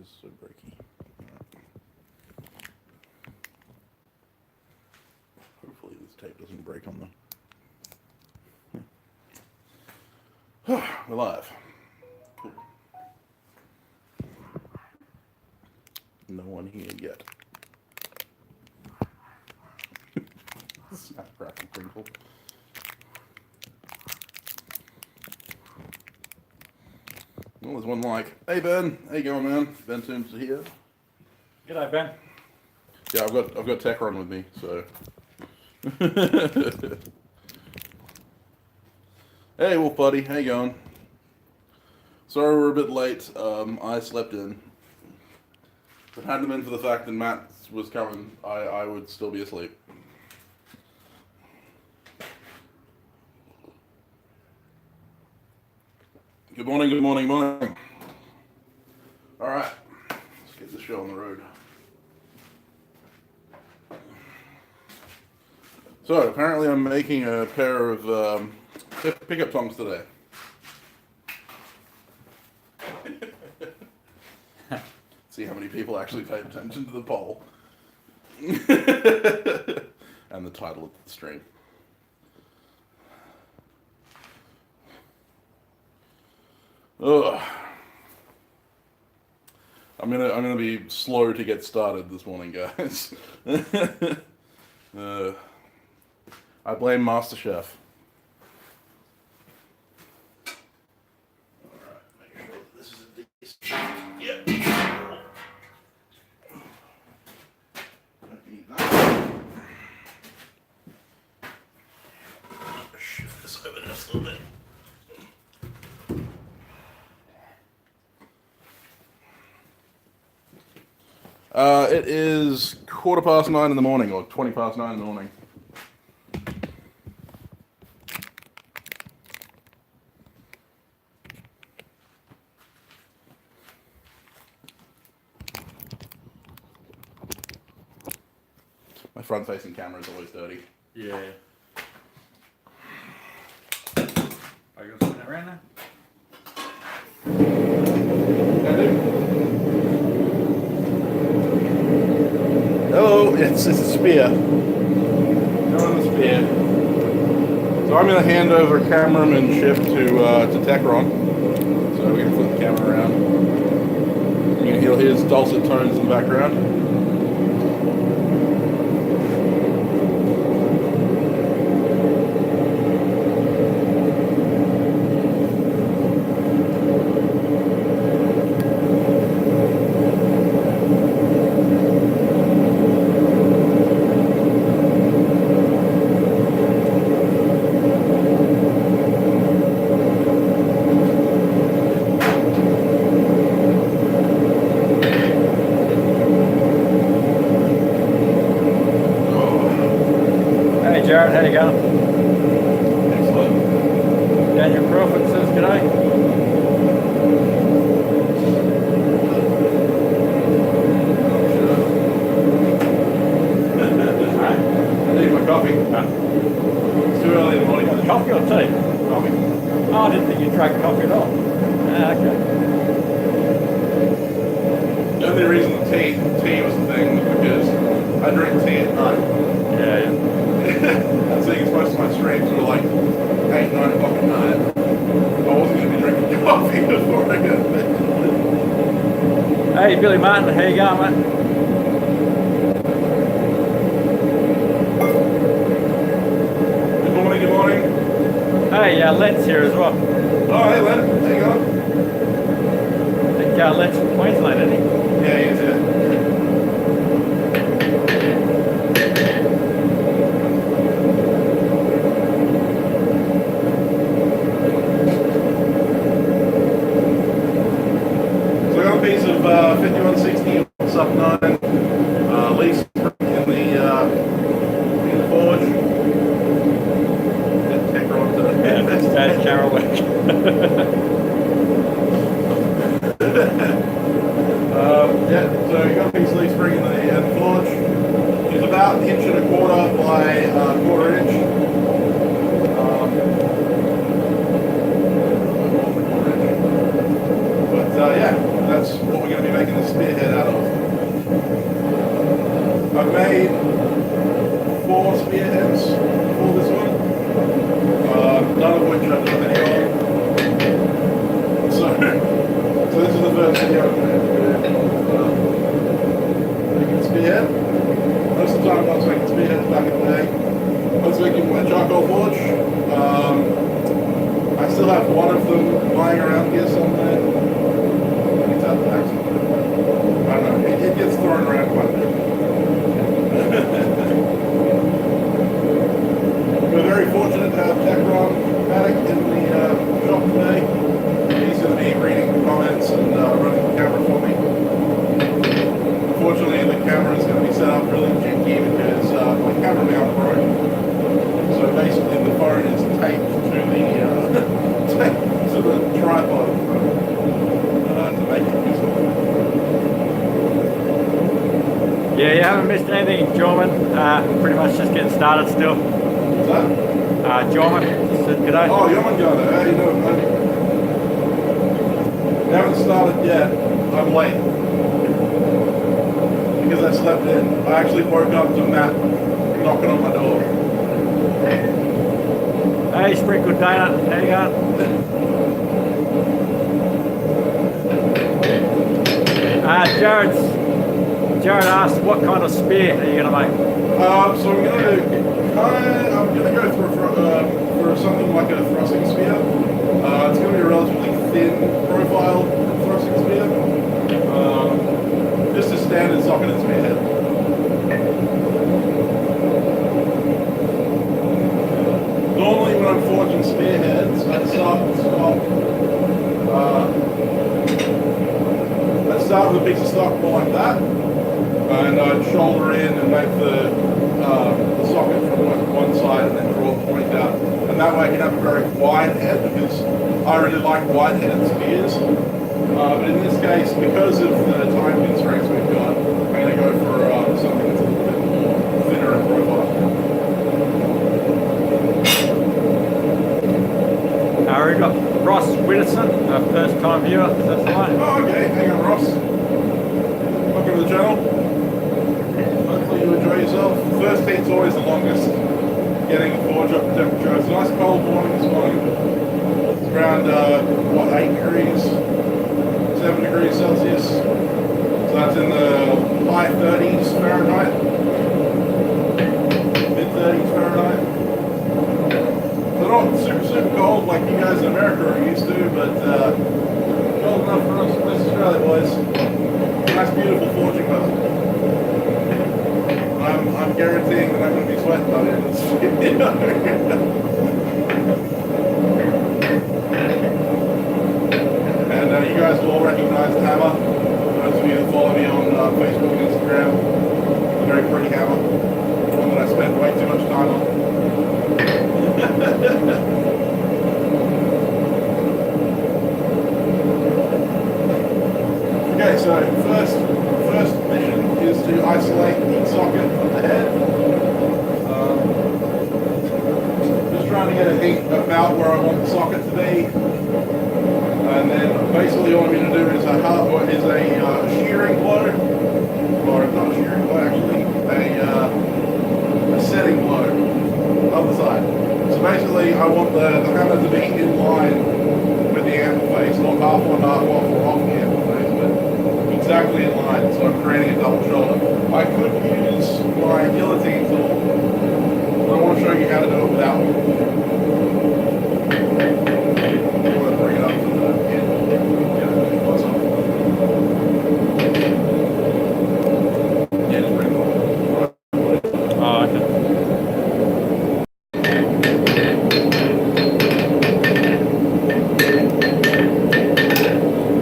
is so breaky. Hopefully this tape doesn't break on them. We're live. Cool. No one here yet. Snap, crackle, crinkle. Well, there's one like, hey Ben, how you going, man? Ben Toombs here. G'day, Ben. Yeah, I've got Techron with me, so. Hey, Wolf Buddy, how you going? Sorry we're a bit late. I slept in. If it hadn't been for the fact that Matt was coming, I would still be asleep. Good morning, good morning, morning. All right, let's get the show on the road. So apparently I'm making a pair of pickup tongs today. See how many people actually paid attention to the poll. And the title of the stream. Ugh. I'm gonna be slow to get started this morning, guys. I blame MasterChef. All right, make sure that this is a decent. Yep. Don't need that. Shift this over just a little bit. It is 9:15 in the morning, or 9:20 in the morning. My front-facing camera is always dirty. Yeah. Are you going to spin it around now? Hello, it's a spear. No, the spear. So I'm going to hand over cameramanship to Techron. So we're going to flip the camera around. You can hear his dulcet tones in the background. Jared, how you going? Excellent. Daniel Crawford says g'day. I need my coffee. It's too early in the morning. Coffee or tea? Coffee. Oh, I didn't think you drank coffee at all. Ah, okay. The only reason the tea was the thing was because I drink tea at night. Yeah. I'm seeing it's most of my streams were like 8, 9 o'clock at night. I wasn't going to be drinking coffee before I got there. Hey, Billy Martin, how you going, mate? Good morning, good morning. Hey, Len's here as well. Oh, hey Len, how you going? I think Len's from Queensland, isn't he? Yeah, he is, yeah. Piece of 5160 sub 9 lease in the forge. Get Techron to Yeah, that's Dad Carrollwick. Yeah, so you got a piece of leaf spring in the forge. It's about 1.25 inches by 1/4 inch. But yeah. that's what we're going to be making the spearhead out of. I've made 4 spearheads for this one, none of which I've done video on. So this is the first video I'm going to do. Making spearhead. Most of the time I was making spearheads back in the day. I was making my charcoal forge. I still have one of them lying around here somewhere. It's out the back somewhere. I don't know, it gets thrown around quite a bit. We're very fortunate to have Techron Paddock in the shop today. He's going to be reading the comments and running the camera for me. Unfortunately, the camera is going to be set up really janky because my camera mount broke. So basically, the phone is taped to the tripod to make it usable. Yeah, you haven't missed anything, Jorman. Pretty much just getting started still. What's that? Jorman said g'day. Oh, you're on Gunner. How you doing, man? Haven't started yet. I'm late. Because I slept in. I actually woke up to Matt knocking on my door. Hey, Sprinkled Dana, how you going? Jared asked, what kind of spear are you going to make? So I'm gonna go for something like a thrusting spear. It's gonna be a relatively thin profile thrusting spear. Just a standard socket and spearhead. Normally when I'm forging spearheads, I start with a piece of stock more like that, and I'd shoulder in and make the socket from one side and then draw the point out. And that way I can have a very wide head because I really like wide-headed spears. But in this case, because of the time constraints we've got, I'm going to go for something that's a little bit more thinner in profile. We've got Ross Widdowson, our first time viewer, is that right? Oh, okay. Hang on, Ross. Welcome to the channel. Hopefully you enjoy yourself. The first heat's always the longest, getting the forge up to temperature. It's a nice cold morning this morning. It's around, 8 degrees, 7 degrees Celsius. So that's in the high 30s Fahrenheit, mid 30s Fahrenheit. They're not super cold like you guys in America are used to, but cold enough for us in Australia, boys. Nice, beautiful forging weather. I'm guaranteeing that I'm going to be sweating by the end of this video. And you guys will all recognize the hammer. Those of you that follow me on Facebook and Instagram, a very pretty hammer. One that I spent way too much time on. Okay, so first mission is to isolate the socket from the head. Just trying to get a heat about where I want the socket to be. And then basically all I'm going to do is a shearing blow, or not a shearing blow actually, a setting blow on the side. So basically I want the hammer to be in line with the anvil face, not half on, half off, or off the anvil face, but exactly in line, so I'm creating a double shoulder. I could use my guillotine tool, but I want to show you how to do it without one. I'm going to bring it up to the end. Yeah, just bring it on. Oh, okay.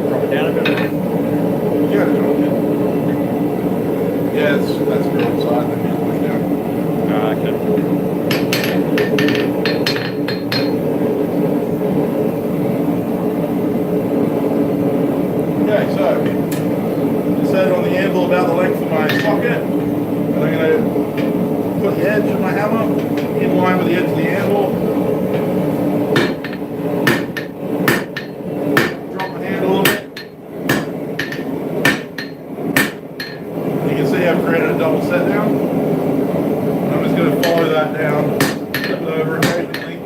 Drop it down a bit. Yeah, that's good side, then you push down. Oh, okay. Okay, so set it on the anvil about the length of my socket, and I'm going to put the edge of my hammer in line with the edge of the anvil. Drop my hand a little bit. double set down. I'm just going to follow that down, flip it over occasionally.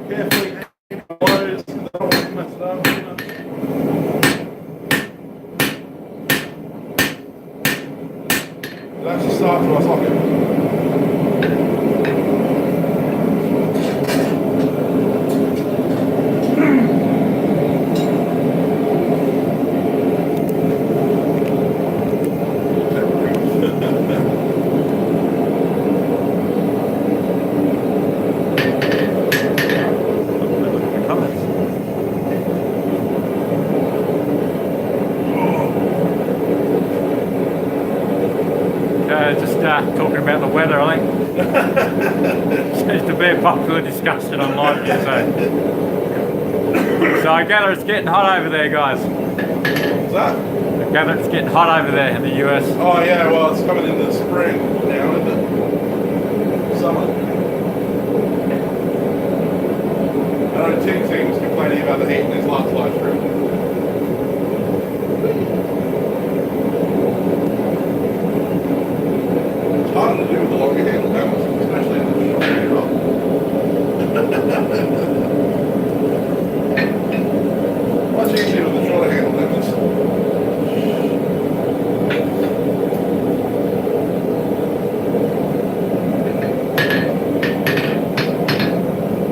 Carefully aim the blows, because I don't want to mess it up too much. That actually starts with my socket. Talking about the weather, I think. Seems to be a popular discussion online here, so I gather it's getting hot over there, guys. What's that? I gather it's getting hot over there in the US. Oh yeah, well it's coming into spring now, isn't it? Summer. I know Ting Ting was complaining about the heat in his last live stream. It's harder to do with the longer handle cameras, especially in the short handle. Much easier with the shorter handle cameras.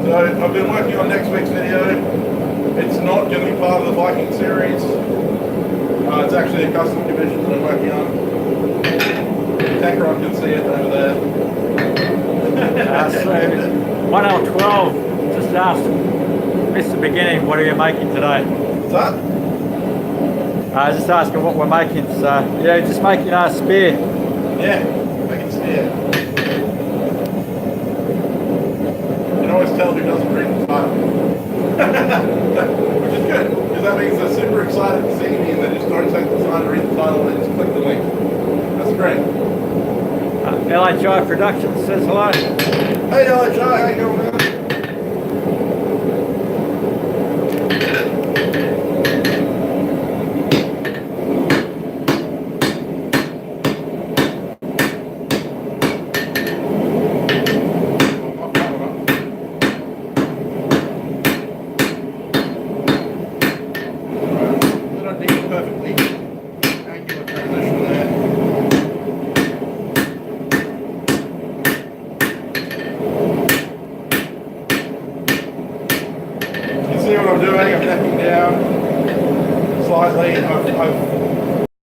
So I've been working on next week's video. It's not going to be part of the Viking series. It's actually a custom commission that I'm working on. Techron can see it over there. So 1L12 just asked, missed the beginning, what are you making today? What's that? Just asking what we're making. So yeah, just making our spear. Yeah, making spear. You can always tell who doesn't read the title. Which is good, because that means they're super excited to see me and they just don't take the time to read the title, they just click the link. That's great. LHI Productions says hello. Hey LHI, how you going, man?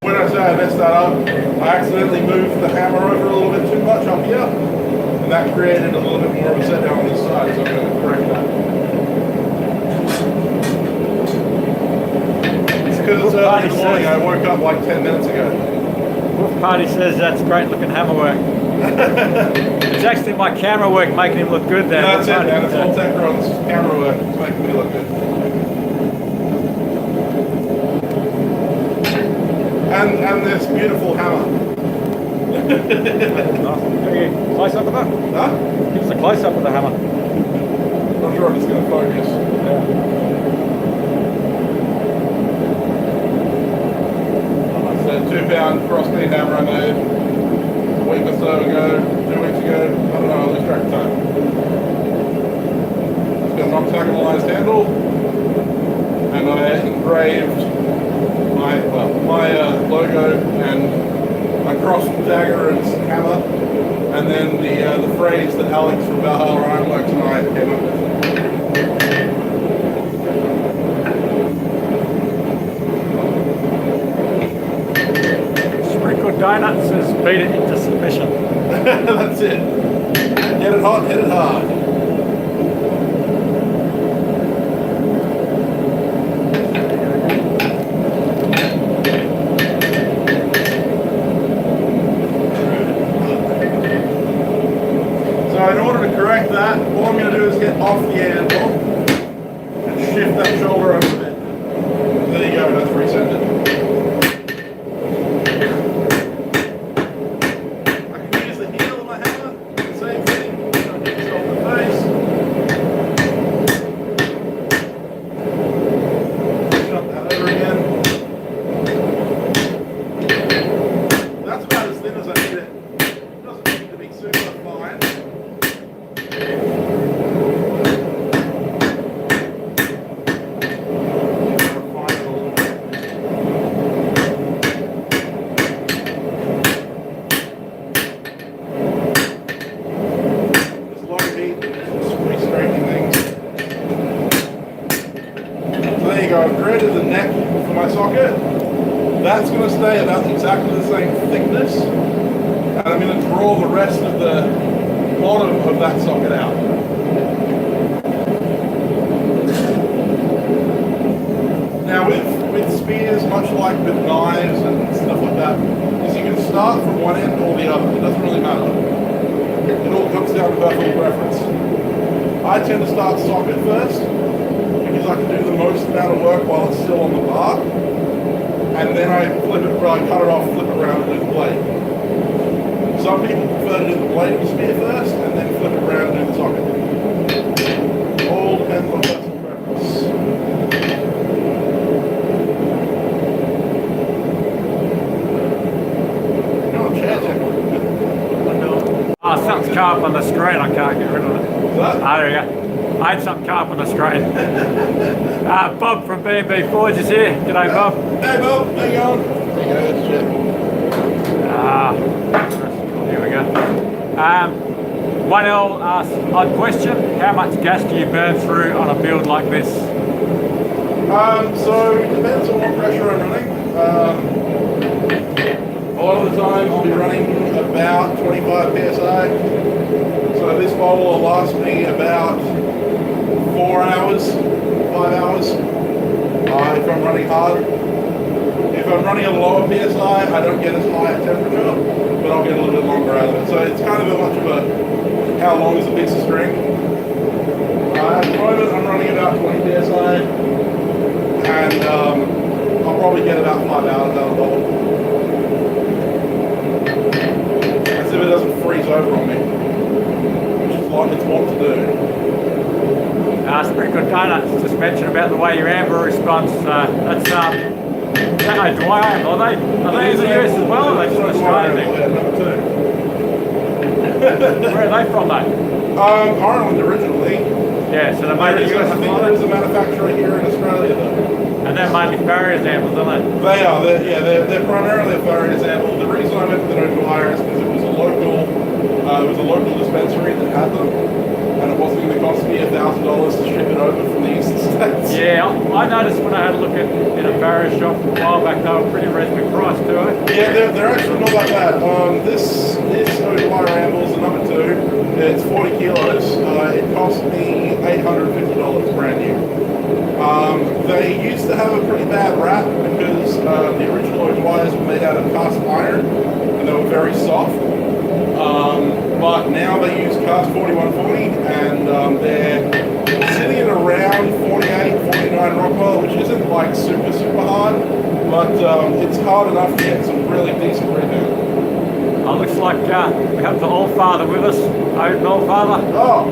When I say I messed that up, I accidentally moved the hammer over a little bit too much up here, and that created a little bit more of a set down on this side, so I'm going to correct that. It's because it's early in the morning, I woke up like 10 minutes ago. Wolf Party says that's great looking hammer work. It's actually my camera work making him look good there. No, that's it, man. It's all Techron's camera work. It's making me look good. And this beautiful hammer. Close up of that? Huh? Give us a close up of the hammer. Not sure if it's going to focus. Yeah. So 2-pound crossbeam hammer I made a week or so ago, 2 weeks ago. I don't know, I lose track of time. It's got an octagonalized handle, and I engraved my logo and I crossed the dagger and hammer, and then the phrase that Alex from Valhalla Ironworks and I came up with. Sprinkled Donuts says beat it into submission. That's it. Get it hot, hit it hard. In order to correct that, all I'm going to do is get off the anvil and shift that shoulder over a bit. There you go, that's reset it. I can use the heel of my hammer, same thing, hit yourself in the face. go, I've created the neck for my socket. That's going to stay about exactly the same thickness. And I'm going to draw the rest of the bottom of that socket out. Now with spears, much like with knives and stuff like that, is you can start from one end or the other. It doesn't really matter. It all comes down to personal preference. I tend to start socket first because I can do the most amount of work while it's still on the bar. And then I flip it, I cut it off, flip it around and do the blade. Some people prefer to do the blade of the spear first and then flip it around and do the socket. All depends on personal preference. Oh, something's come up on the screen. I can't get rid of it. What? Oh, there we go. I had something come up on the screen. Bob from B&B Forge is here. G'day, Bob. Hey, Bob. How you going? Here we go. 1L asks, odd question. How much gas do you burn through on a build like this? So it depends on what pressure I'm running. A lot of the time I'll be running about 25 psi. So this bottle will last me about 4 hours, 5 hours if I'm running hard. If I'm running at a lower psi, I don't get as high a temperature, but I'll get a little bit longer out of it. So it's kind of a much of a how long is a piece of string. At the moment I'm running about 20 psi, and I'll probably get about 5 hours out of the bottle. If it doesn't freeze over on me, which is like it's what to do. That's pretty good donut. Just mentioned about the way your amber responds. That's that Dwyer amber. Are they in the US as well, or are they just an Australian thing? Yeah, number 2. Where are they from, though? Ireland originally. Yeah, so they made the US. I think there is a manufacturer here in Australia though. And they're mainly Farrier's ambers, aren't they? They are. They're primarily a Farrier's amber. The reason I went with the Dwyer is because it was a local dispensary that had them, and it wasn't going to cost me $1,000 to ship it over from the Eastern States. Yeah, I noticed when I had a look at in a Farrier shop a while back, they were pretty reasonably priced too. Yeah, they're actually not that bad. This Dwyer amber is the number 2. It's 40 kilos. It cost me $850 brand new. They used to have a pretty bad rap because the original Dwyers were made out of cast iron and they were very soft. But now they use cast 4140 and they're sitting at around 48, 49 Rockwell, which isn't like super hard, but it's hard enough to get some really decent rebound. Oh, looks like we have the Allfather with us. Odin Allfather. Oh,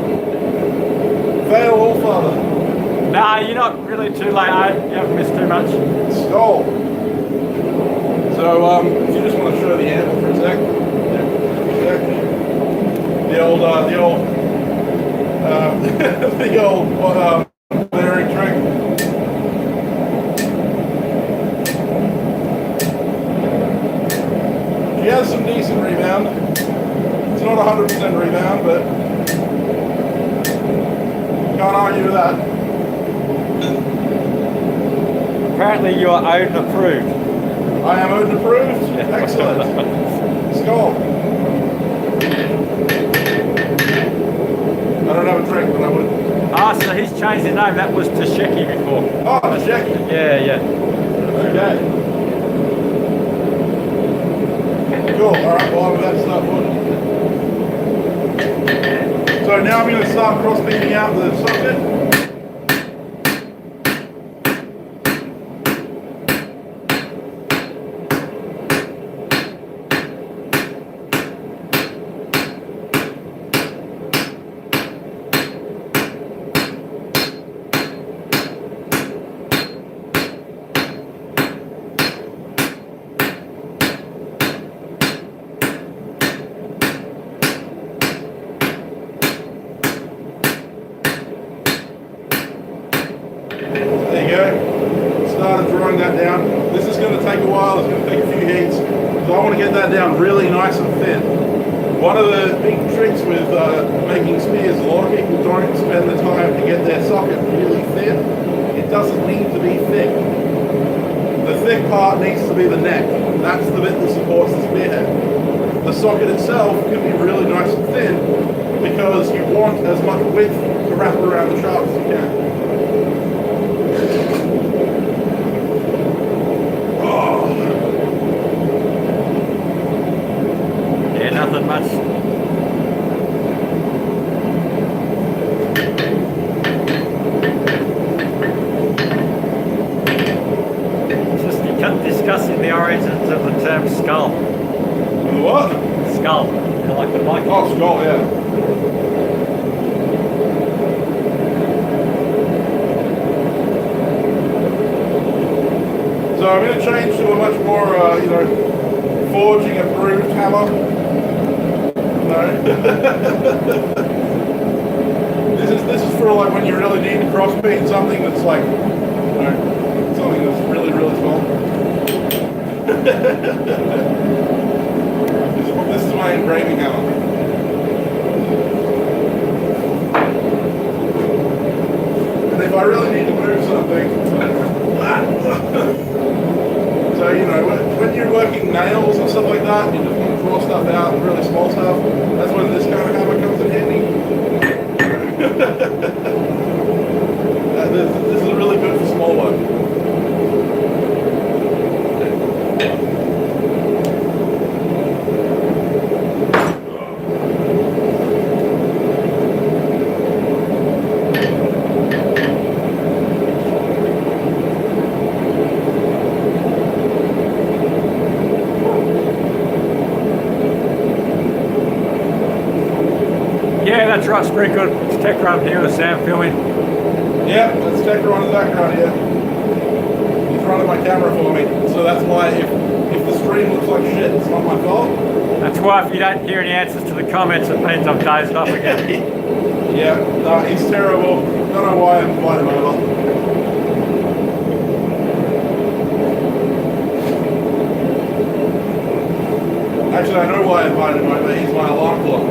fail Allfather. Nah, you're not really too late, Odin. You haven't missed too much. Skull. So, if you just want to show the amber for a sec. The old layering trick. She has some decent rebound. It's not 100% rebound, but can't argue with that. Apparently you are Odin approved. I am Odin approved? Excellent. Skull. I don't have a drink, but I would. Ah, so he's changed the name. That was Tasheki before. Oh, Tasheki. Yeah. Okay. Cool. Alright, well I'm about to start putting. So now I'm going to start cross-beaming out the socket. That down. This is going to take a while, it's going to take a few heats, so I want to get that down really nice and thin. One of the big tricks with making spears, a lot of people don't spend the time to get their socket really thin. It doesn't need to be thick. The thick part needs to be the neck. That's the bit that supports the spearhead. The socket itself can be really nice and thin because you want as much width to wrap around the shaft as you can. Oh. Yeah, nothing much. Just you kept discussing the origins of the term skull. The what? Skull. You like the mic? Oh, skull, yeah. So I'm going to change to a much more, forging approved hammer. No. This is for like when you really need to cross beam something that's like, something that's really, really small. This is my engraving hammer. And if I really need to move something, so when you're working nails and stuff like that, you just want to draw stuff out, really small stuff, that's when this kind of hammer comes in handy. This is really good for small work. Yeah, that's right, it's pretty good. It's tech run here with Sam filming. Yeah, that's Tekra on the background here. He's running my camera for me, so that's why if the stream looks like shit, it's not my fault. That's why if you don't hear any answers to the comments, it means I've dozed off again. Yeah, no, he's terrible. Don't know why I invited him over. Actually, I know why I invited him over. He's my alarm clock.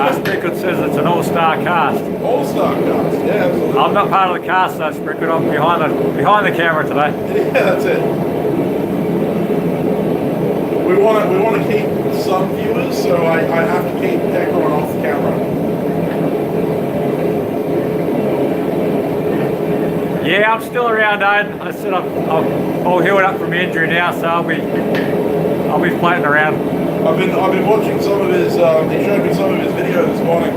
Sprickle says it's an all-star cast. All-star cast, yeah, absolutely. I'm not part of the cast though, Sprickle. I'm behind the camera today. Yeah, that's it. We want to keep some viewers, so I have to keep Tekron off the camera. Yeah, I'm still around, Aiden. I said I'm all healed up from my injury now, so I'll be floating around. I've been watching some of his. He showed me some of his video this morning.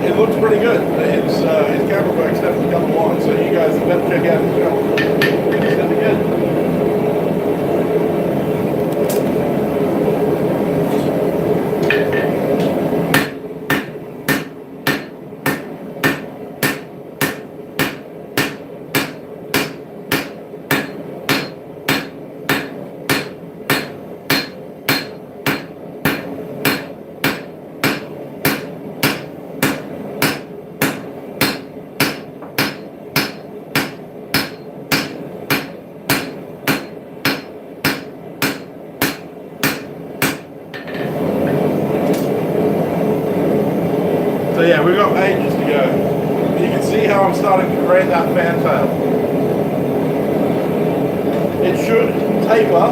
It looks pretty good. His camera work's definitely come along, so you guys better check out his channel. It's gonna be good. So yeah, we've got ages to go. You can see how I'm starting to create that fantail. It should taper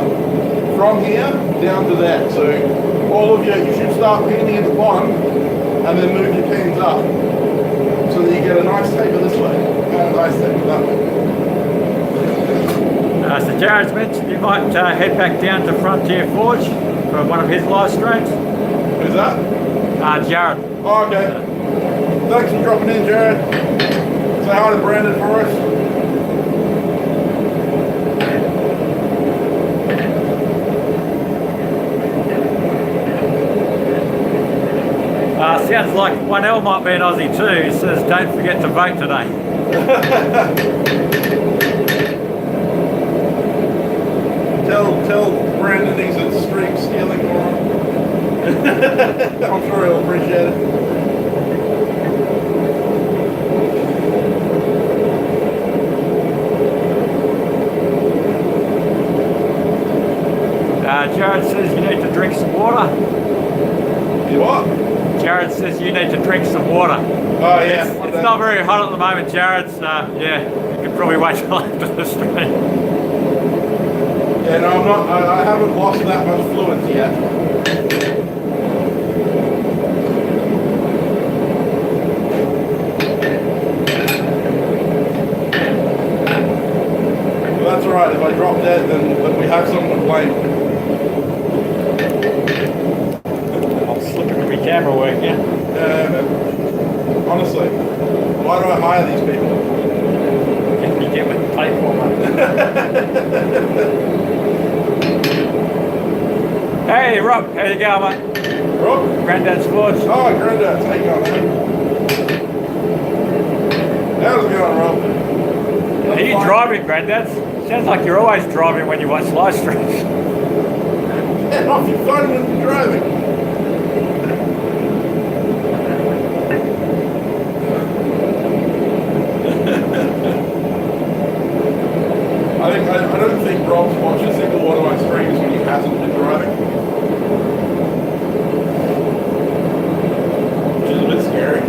from here down to there. So all of you should start pinning at the bottom and then move your pins up so that you get a nice taper this way and a nice taper that way. So Jared's mentioned you might head back down to Frontier Forge for one of his live streams. Who's that? Jared. Oh, okay. Thanks for dropping in, Jared. Say hi to Brandon for us. Sounds like 1L might be an Aussie too. He says, don't forget to vote today. Tell Brandon he's a stream stealing for him. I'm sure he'll appreciate it. Jared you need to drink some water. Oh yeah. It's not very hot at the moment, Jared. Yeah, you could probably wait till after the stream. Yeah, no, I'm not. I haven't lost that much fluency yet. Well, that's all right. If I drop dead, then we have someone to blame. I'll just look at my camera work, yeah. Honestly, why do I hire these people? You get what you pay for, mate. Hey, Rob, how you going, mate? Rob? Granddad's Forge. Oh, Granddad, how you going, mate? How's it going, Rob? Are you driving, Granddad? Sounds like you're always driving when you watch live streams. Yeah, off your phone when you're driving. I don't think Rob's watched a single one of my streams when he hasn't been driving. Which is a bit scary.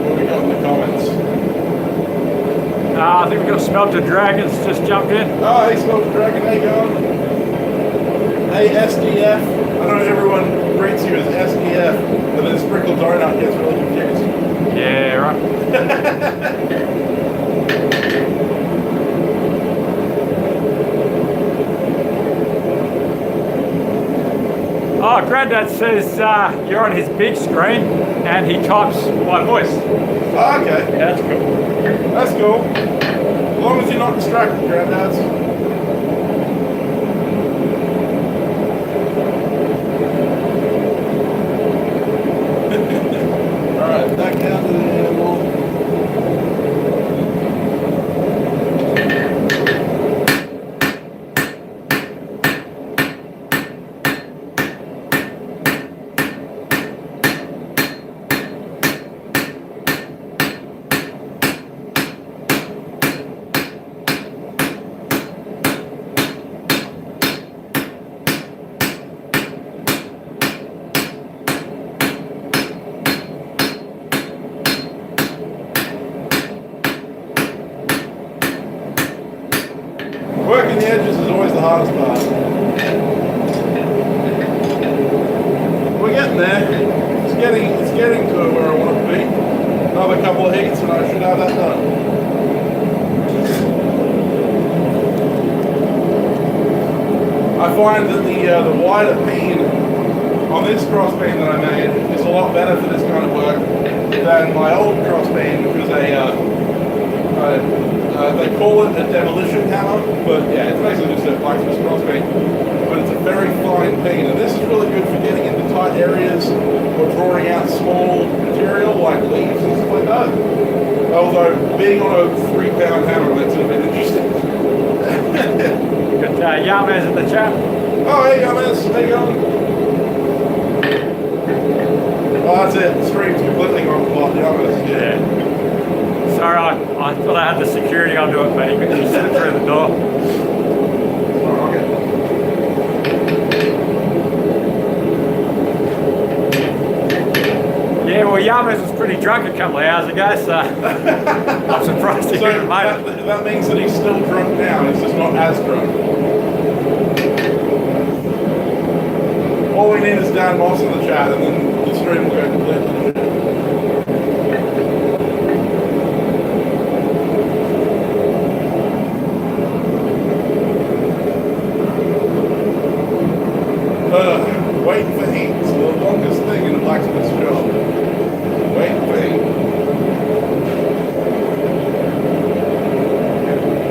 What do we got in the comments? I think we've got Smelter Dragons just jumped in. Oh, hey, Smoke Dragon, how you going? Hey, SDF. I know everyone greets you as SDF, but then Sprinkle Donut gets really confused. Yeah, right. Oh, Granddad says you're on his big screen and he types my voice. Oh, okay. Yeah, that's cool. That's cool. As long as you're not distracted, Granddads. Alright, back down to the animal. Working the edges is always the hardest part. We're getting there. It's getting to where I want it to be. Another couple of heats and I should have that done. I find that the wider peen on this crossbeam that I made is a lot better for this kind of work than my old crossbeam, which was they call it a demolition hammer, but yeah, it's basically just a blacksmith's crossbeam. But it's a very fine peen, and this is really good for getting into tight areas or drawing out small material like leaves and stuff like that. Although being on a 3-pound hammer makes it a bit interesting. Got Yamaz in the chat. Oh, hey Yamaz, how you going? Oh, that's it. The stream's completely gone plot. Yamaz, yeah. Sorry, I thought I had the security onto it, but he slipped through the door. Okay. Yeah, well, Yamaz was pretty drunk a couple of hours ago, so I'm surprised he didn't make it. That means that he's still drunk now, he's just not as drunk. All we need is Dan Moss in the chat, and then the stream will go completely to shit. Waiting for heat is the longest thing in a blacksmith's job. Waiting for heat.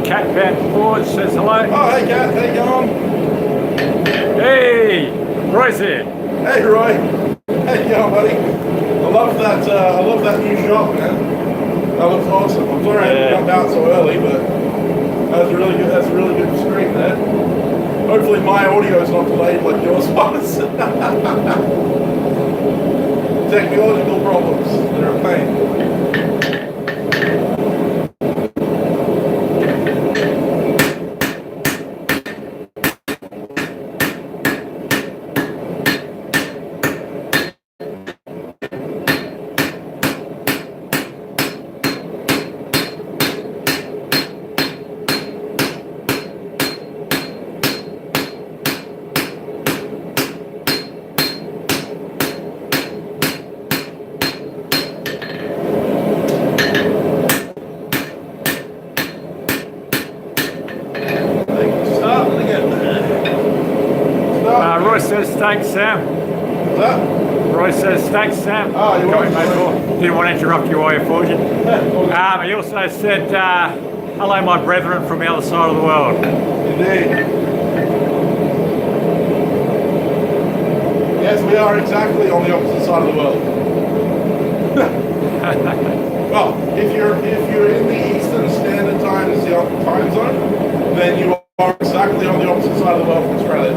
Cat Van Forge says hello. Oh, hey Cat, how you going? Hey, Roy's here. Hey Roy, how you going, buddy? I love that new shop, man. That looks awesome. I'm sorry I had to jump out so early, but that's a really good stream there. Hopefully my audio is not delayed like yours was. Technological problems, they're a pain. thanks, Sam. What's that? Roy says, thanks, Sam. Oh, you're welcome. Didn't want to interrupt you while you're forging. He also said, hello, my brethren from the other side of the world. Indeed. Yes, we are exactly on the opposite side of the world. Well, if you're in the Eastern Standard Time zone, then you are exactly on the opposite side of the world from Australia.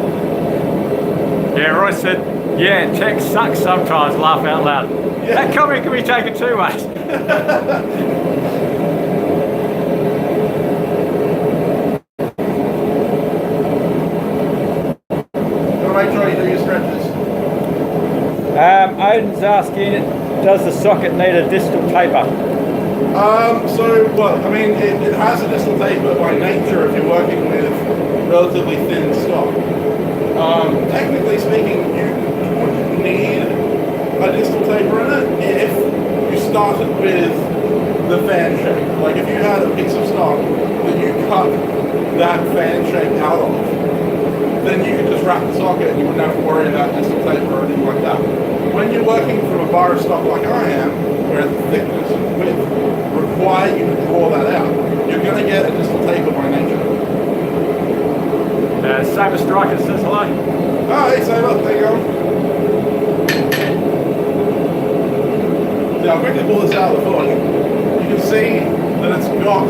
Yeah, Roy said, yeah, tech sucks sometimes, laugh out loud. Yeah. That comment can be taken two ways. Make sure you do your stretches. Aiden's asking, does the socket need a distal taper? It has a distal taper by nature if you're working with relatively thin stock. Technically speaking, you wouldn't need a distal taper in it if you started with the fan shape. Like if you had a piece of stock that you cut that fan shape out of, then you could just wrap the socket and you wouldn't have to worry about distal taper or anything like that. When you're working from a bar of stock like I am, where the thickness and width require you to draw that out, you're going to get a distal taper by nature. Saber Striker says hello. Oh, hey Saber, there you go. Now I'll quickly pull this out of the forge. You can see that it's got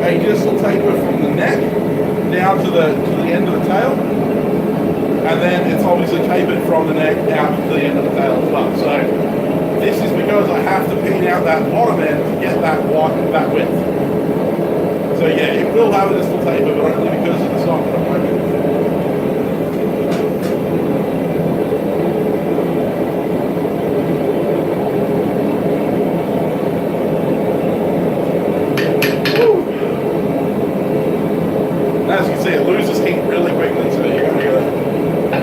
a distal taper from the neck down to the end of the tail, and then it's obviously tapered from the neck out to the end of the tail as well. So this is because I have to pin out that bottom end to get that width. So yeah, it will have a distal taper, but only because of the stock that I'm working with. As you can see, it loses heat really quickly, so you're going to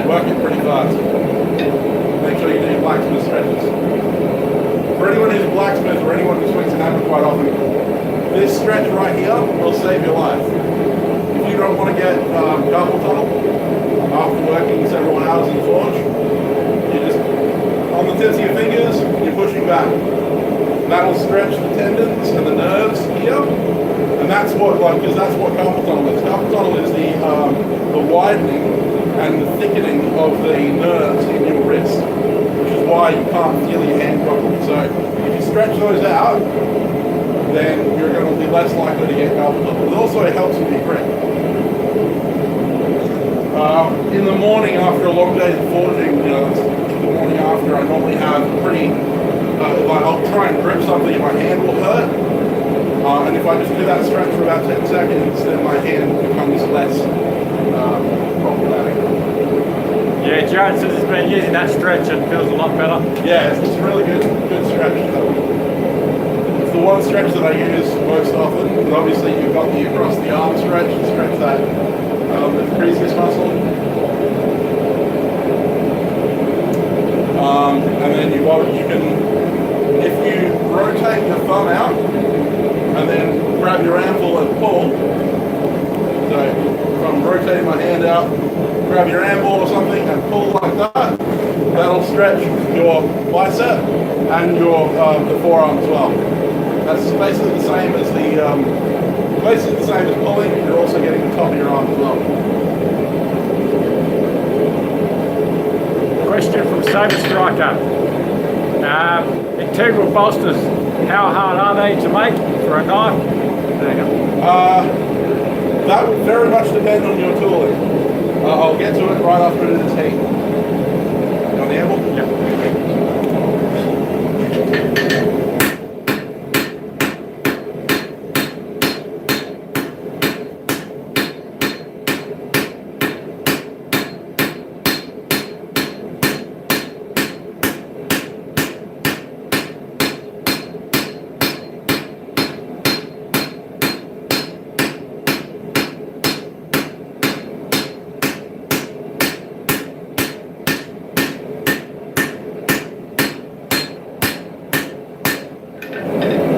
work it pretty fast. Make sure you do your blacksmith stretches. For anyone who's a blacksmith or anyone who swings a hammer quite often, this stretch right here will save your life. If you don't want to get carpal tunnel after working several hours in the forge, you just, on the tips of your fingers, you're pushing back. That'll stretch the tendons and the nerves here. And that's what, because that's what carpal tunnel is. Carpal tunnel is the widening and the thickening of the nerves in your wrist, which is why you can't feel your hand properly. So if you stretch those out, then you're going to be less likely to get carpal tunnel. It also helps with your grip. In the morning after a long day of forging, the morning after, I normally have pretty, I'll try and grip something and my hand will hurt. And if I just do that stretch for about 10 seconds, then my hand becomes less problematic. Yeah, Jared says he's been using that stretch and feels a lot better. Yeah, it's a really good stretch. It's the one stretch that I use most often. And obviously, you've got the across the arm stretch to stretch that the trapezius muscle. And then you can, if you rotate your thumb out, and then grab your anvil and pull. So if I'm rotating my hand out, grab your anvil or something and pull like that, that'll stretch your bicep and your the forearm as well. That's basically the same as pulling. You're also getting the top of your arm as well. Question from Saber Striker. Integral bolsters, how hard are they to make for a knife? There you go. That would very much depend on your tooling. I'll get to it right after it is heat. You on the anvil? Yep.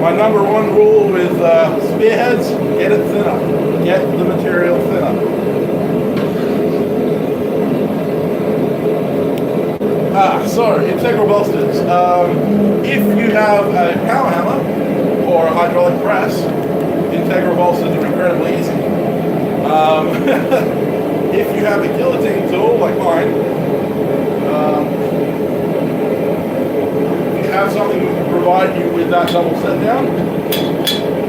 My number one rule with spearheads, get it thinner. Get the material thinner. So, integral bolsters. If you have a power hammer or a hydraulic press, integral bolsters are incredibly easy. If you have a guillotine tool like mine, if you have something that can provide you with that double set down,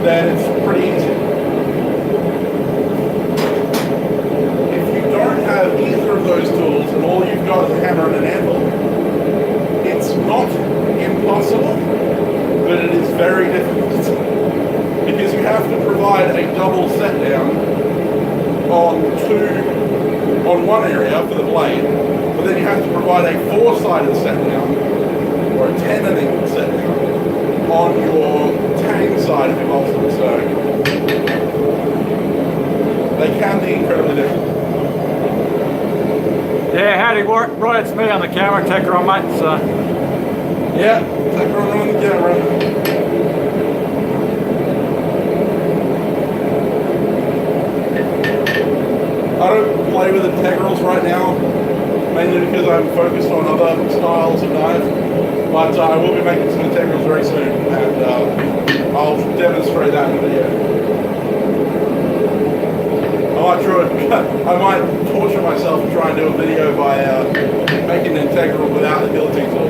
then it's pretty easy. If you don't have either of those tools and all you've got is a hammer and an anvil, it's not impossible, but it is very difficult. Because you have to provide a double set down on one area for the blade, but then you have to provide a four-sided set down or a tenon set down on your tang side of your bolster. So they can be incredibly difficult. Yeah, howdy, right, it's me on the camera, Tecker on, mate. So. Yeah, Tecker on the camera. I don't play with integrals right now, mainly because I'm focused on other styles of knife, but I will be making some integrals very soon, and I'll demonstrate that in the video. I might torture myself and try and do a video by making an integral without the guillotine tool.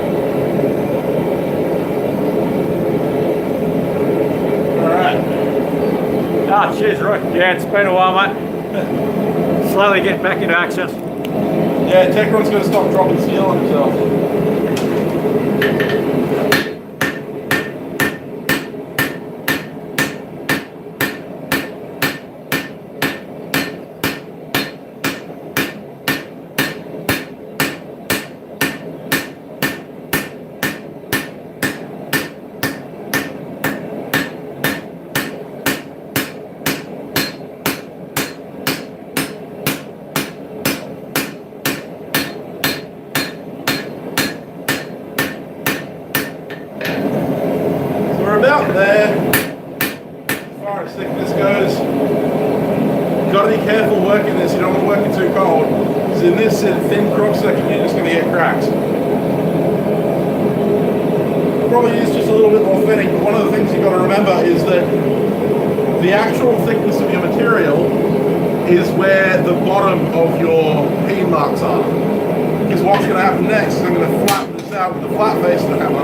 Alright. Ah, cheers, Roy. Yeah, it's been a while, mate. Slowly getting back into action. Yeah, Techron's going to stop dropping steel on himself. About there, as far as thickness goes. You've got to be careful working this. You don't want to work it too cold, because in this thin cross section you're just going to get cracks. Probably use just a little bit more thinning, but one of the things you've got to remember is that the actual thickness of your material is where the bottom of your peen marks are. Because what's going to happen next is I'm going to flatten this out with the flat face of the hammer,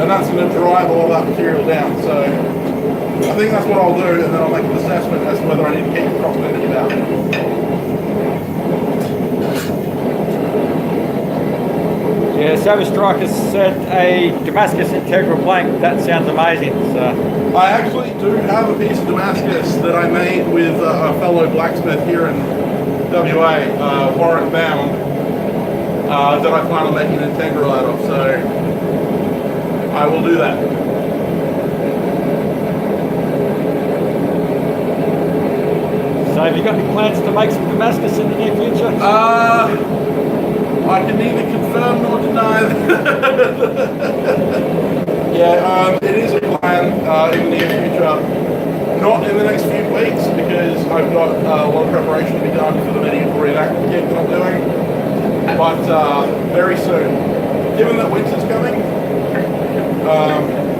and that's going to drive all that material down. So I think that's what I'll do, and then I'll make an assessment as to whether I need to keep the cross bending it out. Yeah, Savage Striker said a Damascus integral blank. That sounds amazing. So. I actually do have a piece of Damascus that I made with a fellow blacksmith here in WA, Warren Bound, that I plan on making an integral out of. So I will do that. So have you got any plans to make some Damascus in the near future? I can neither confirm nor deny that. Yeah, it is a plan in the near future. Not in the next few weeks, because I've got a lot of preparation to be done for the medieval reenactment gig that I'm doing. But very soon. Given that winter's coming,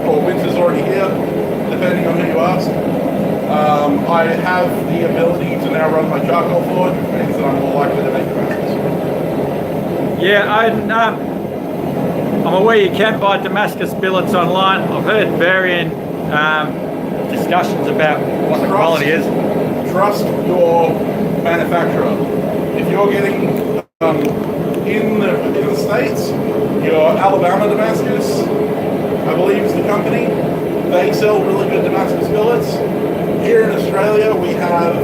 or winter's already here, depending on who you ask, I have the ability to now run my charcoal forge, which means that I'm more likely to make Damascus. Yeah, I'm aware you can buy Damascus billets online. I've heard varying discussions about what the quality is. Trust your manufacturer. If you're getting in the States, your Alabama Damascus, I believe is the company, they sell really good Damascus billets. Here in Australia, we have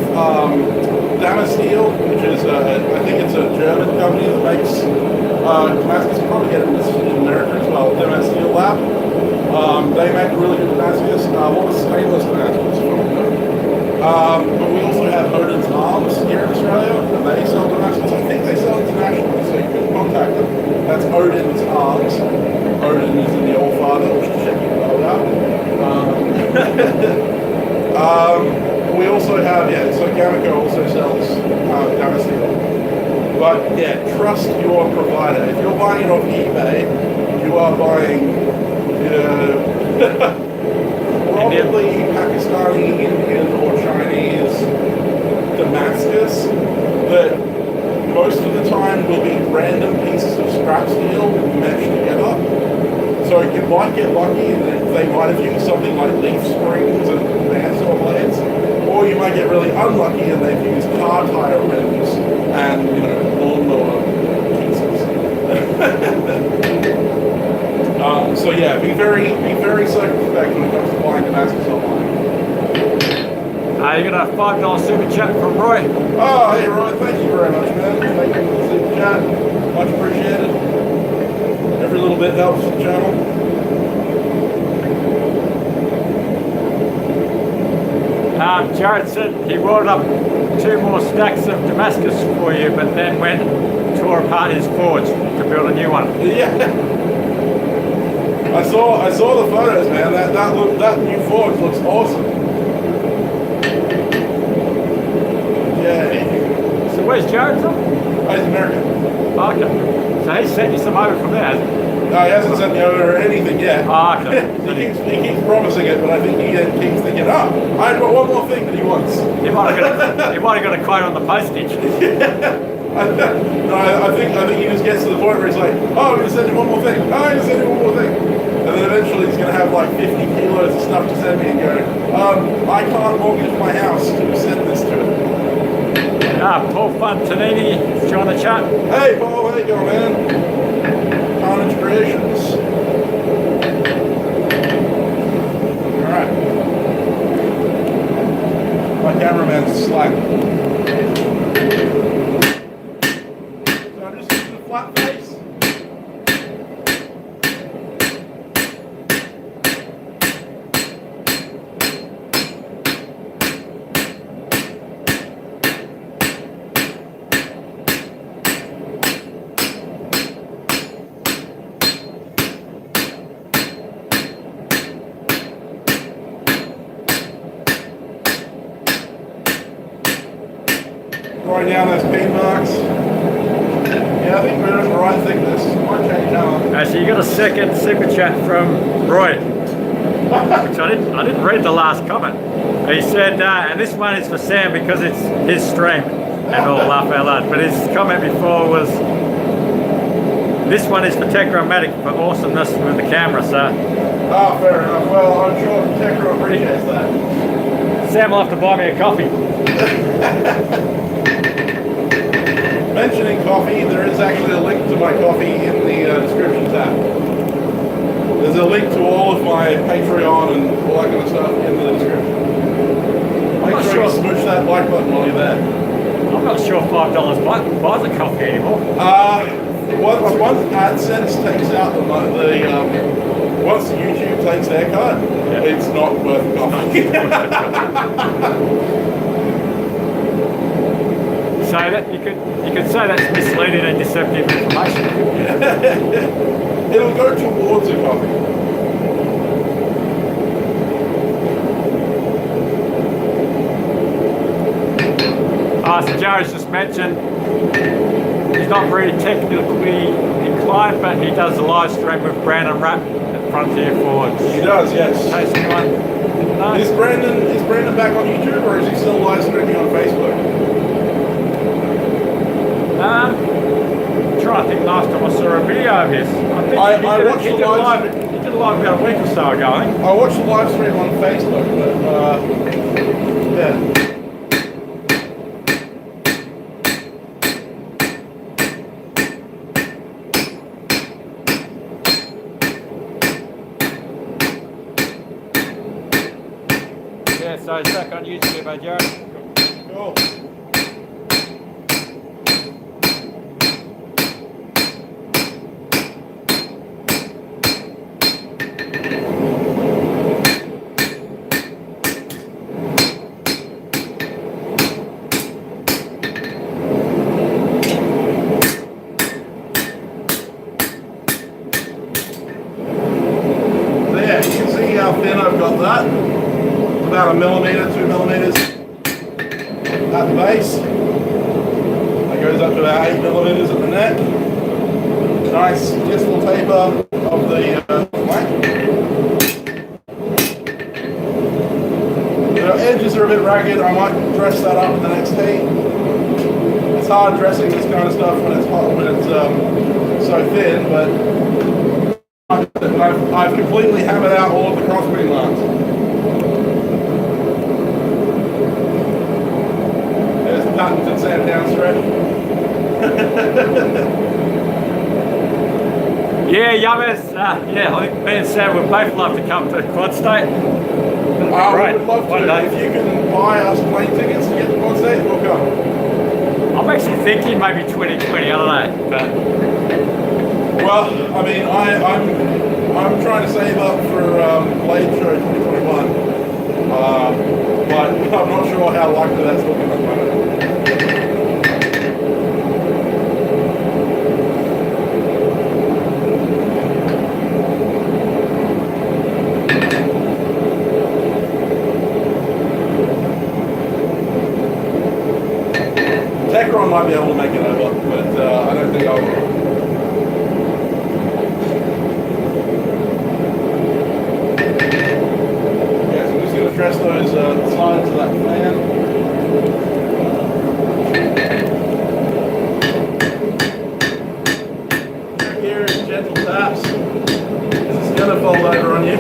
Damasteel, which is, I think it's a German company that makes Damascus. You probably get it in America as well, Damasteel Lab. They make really good Damascus, a lot of stainless Damascus. But we also have Odin's Arms here in Australia, and they sell Damascus. I think they sell internationally, so you can contact them. That's Odin's Arms. Odin is in the Old Father, which is checking it all out. We also have, so Gamico also sells Damasteel. But yeah, trust your provider. If you're buying it off eBay, you are buying probably Pakistani, Indian, or Chinese Damascus that most of the time will be random pieces of scrap steel meshed together. So you might get lucky and they might have used something like leaf springs and bandsaw blades, or you might get really unlucky and they've used car tire rims and lawnmower pieces. So yeah, be very circumspect when it comes to buying Damascus online. You got a $5 super chat from Roy. Oh, hey Roy, thank you very much, man. Thank you for the super chat. Much appreciated. Every little bit helps the channel. Jared said he rolled up 2 more stacks of Damascus for you, but then went and tore apart his forge to build a new one. Yeah. I saw the photos, man. That new forge looks awesome. Yay. So where's Jared from? Oh, he's American. Okay. So he sent you some over from there, hasn't he? No, he hasn't sent me over anything yet. Okay. he keeps promising it, but I think he keeps thinking, I've got one more thing that he wants. He might have got a quote on the postage. No, I think he just gets to the point where he's like, oh, I'm going to send you one more thing. Oh, I'm going to send you one more thing. And then eventually he's going to have like 50 kilos of stuff to send me and go, I can't mortgage my house to send this to him. Paul Fontanini is joining the chat. Hey, Paul, how you going, man? Carnage Creations. Alright. My cameraman's slacking. So I'm just using a flat face. Drawing down those pin marks. Yeah, I think we're at the right thickness. Might change color. So you got a second super chat from Roy, which I didn't read the last comment. He said, and this one is for Sam because it's his stream, and all laugh out loud. But his comment before was, this one is for Techromatic for awesomeness with the camera. So. Oh, fair enough. Well, I'm sure Techro appreciates that. Sam will have to buy me a coffee. Mentioning coffee, there is actually a link to my coffee in the description tab. There's a link to all of my Patreon and all that kind of stuff in the description. Make sure you smoosh that like button while you're there. I'm not sure $5 buys a coffee anymore. Once AdSense takes out once YouTube takes their cut, it's not worth coffee. So that you could say that's misleading and deceptive information. It'll go towards a coffee. So Jared's just mentioned he's not very technically inclined, but he does a live stream with Brandon Rapp at Frontier Forge. He does, yes. In case anyone didn't know. Is Brandon back on YouTube, or is he still live streaming on Facebook? I'm trying to think last time I saw a video of his. I think he did a live about a week or so ago, I think. I watched the live stream on Facebook, but yeah. Yeah, so it's back on YouTube, Jared. Cool. How thin I've got that. About 1 millimeter, 2 millimeters. Goes up to about 8 millimeters at the neck. Nice distal taper of the flank. The edges are a bit ragged. I might dress that up in the next heat. It's hard dressing this kind of stuff when it's hot, when it's so thin, but I've completely hammered out all of the crossbeam marks. There's the patented sand down stretch. Yeah, Yummers. Yeah, I think me and Sam would both love to come to Quad State. I would love to. If you can buy us plane tickets to get to Quad State, we'll come. I'm actually thinking maybe 2020. I don't know, but well, I mean, I'm trying to save up for Blade Show 2021, but I'm not sure how likely that's looking at the moment. Techron might be able to make it over, but I don't think I will. Okay, so I'm just going to dress those sides of that fan. Here is gentle taps. This is going to fold over on you.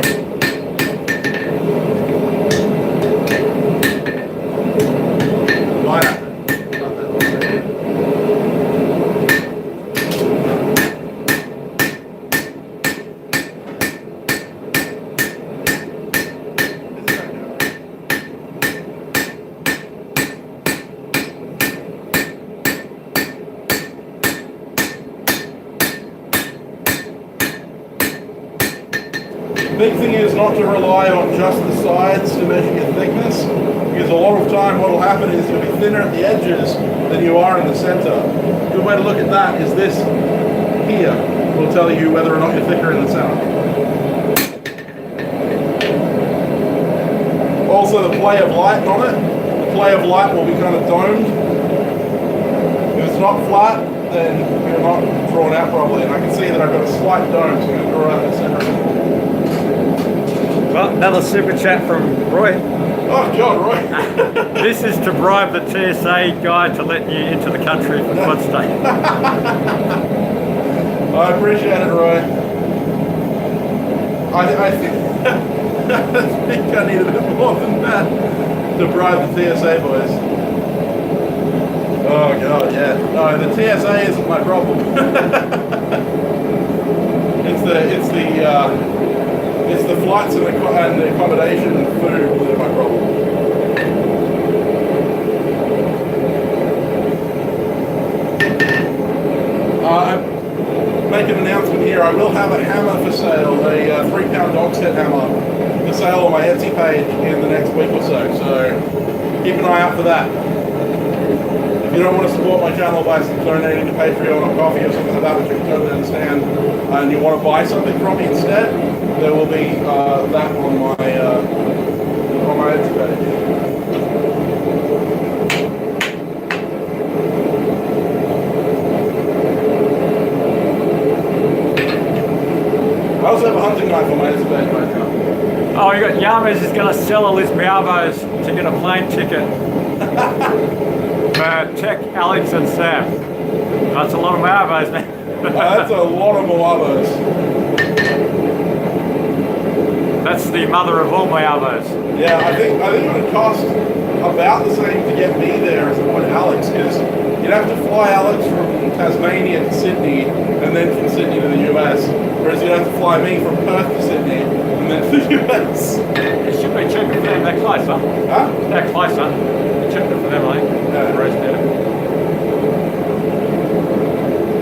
Big thing is not to rely on just the sides to measure your thickness, because a lot of time what will happen is you'll be thinner at the edges than you are in the center. A good way to look at that is this here. Will tell you whether or not you're thicker in the center. Also the play of light on it. The play of light will be kind of domed. If it's not flat, then you're not drawn out properly. And I can see that I've got a slight dome, so I'm going to draw out the center. well, another super chat from Roy. Oh God, Roy! This is to bribe the TSA guy to let you into the country for Quad State. I appreciate it, Roy. I think I think I need a bit more than that to bribe the TSA boys. Oh God, yeah. No, the TSA isn't my problem. It's the flights and the accommodation and food that are my problem. Make an announcement here. I will have a hammer for sale, a 3-pound dog's head hammer for sale on my Etsy page in the next week or so. So keep an eye out for that. If you don't want to support my channel by donating to Patreon or coffee or something like that, which I can totally understand, and you want to buy something from me instead, there will be that on my Etsy page. I also have a hunting knife on my Etsy page right now. Oh, you got Yamas is going to sell all his Meowbos to get a plane ticket for Tech, Alex, and Sam. That's a lot of Meowbos, man. That's a lot of Moabos. That's the mother of all Meowbos. Yeah, I think it would cost about the same to get me there as it would Alex, because you'd have to fly Alex from Tasmania to Sydney, and then from Sydney to the US, whereas you'd have to fly me from Perth to Sydney, and then to the US. It should be cheaper for them, they're closer. Huh? They're closer. It's cheaper for them, I think. Yeah.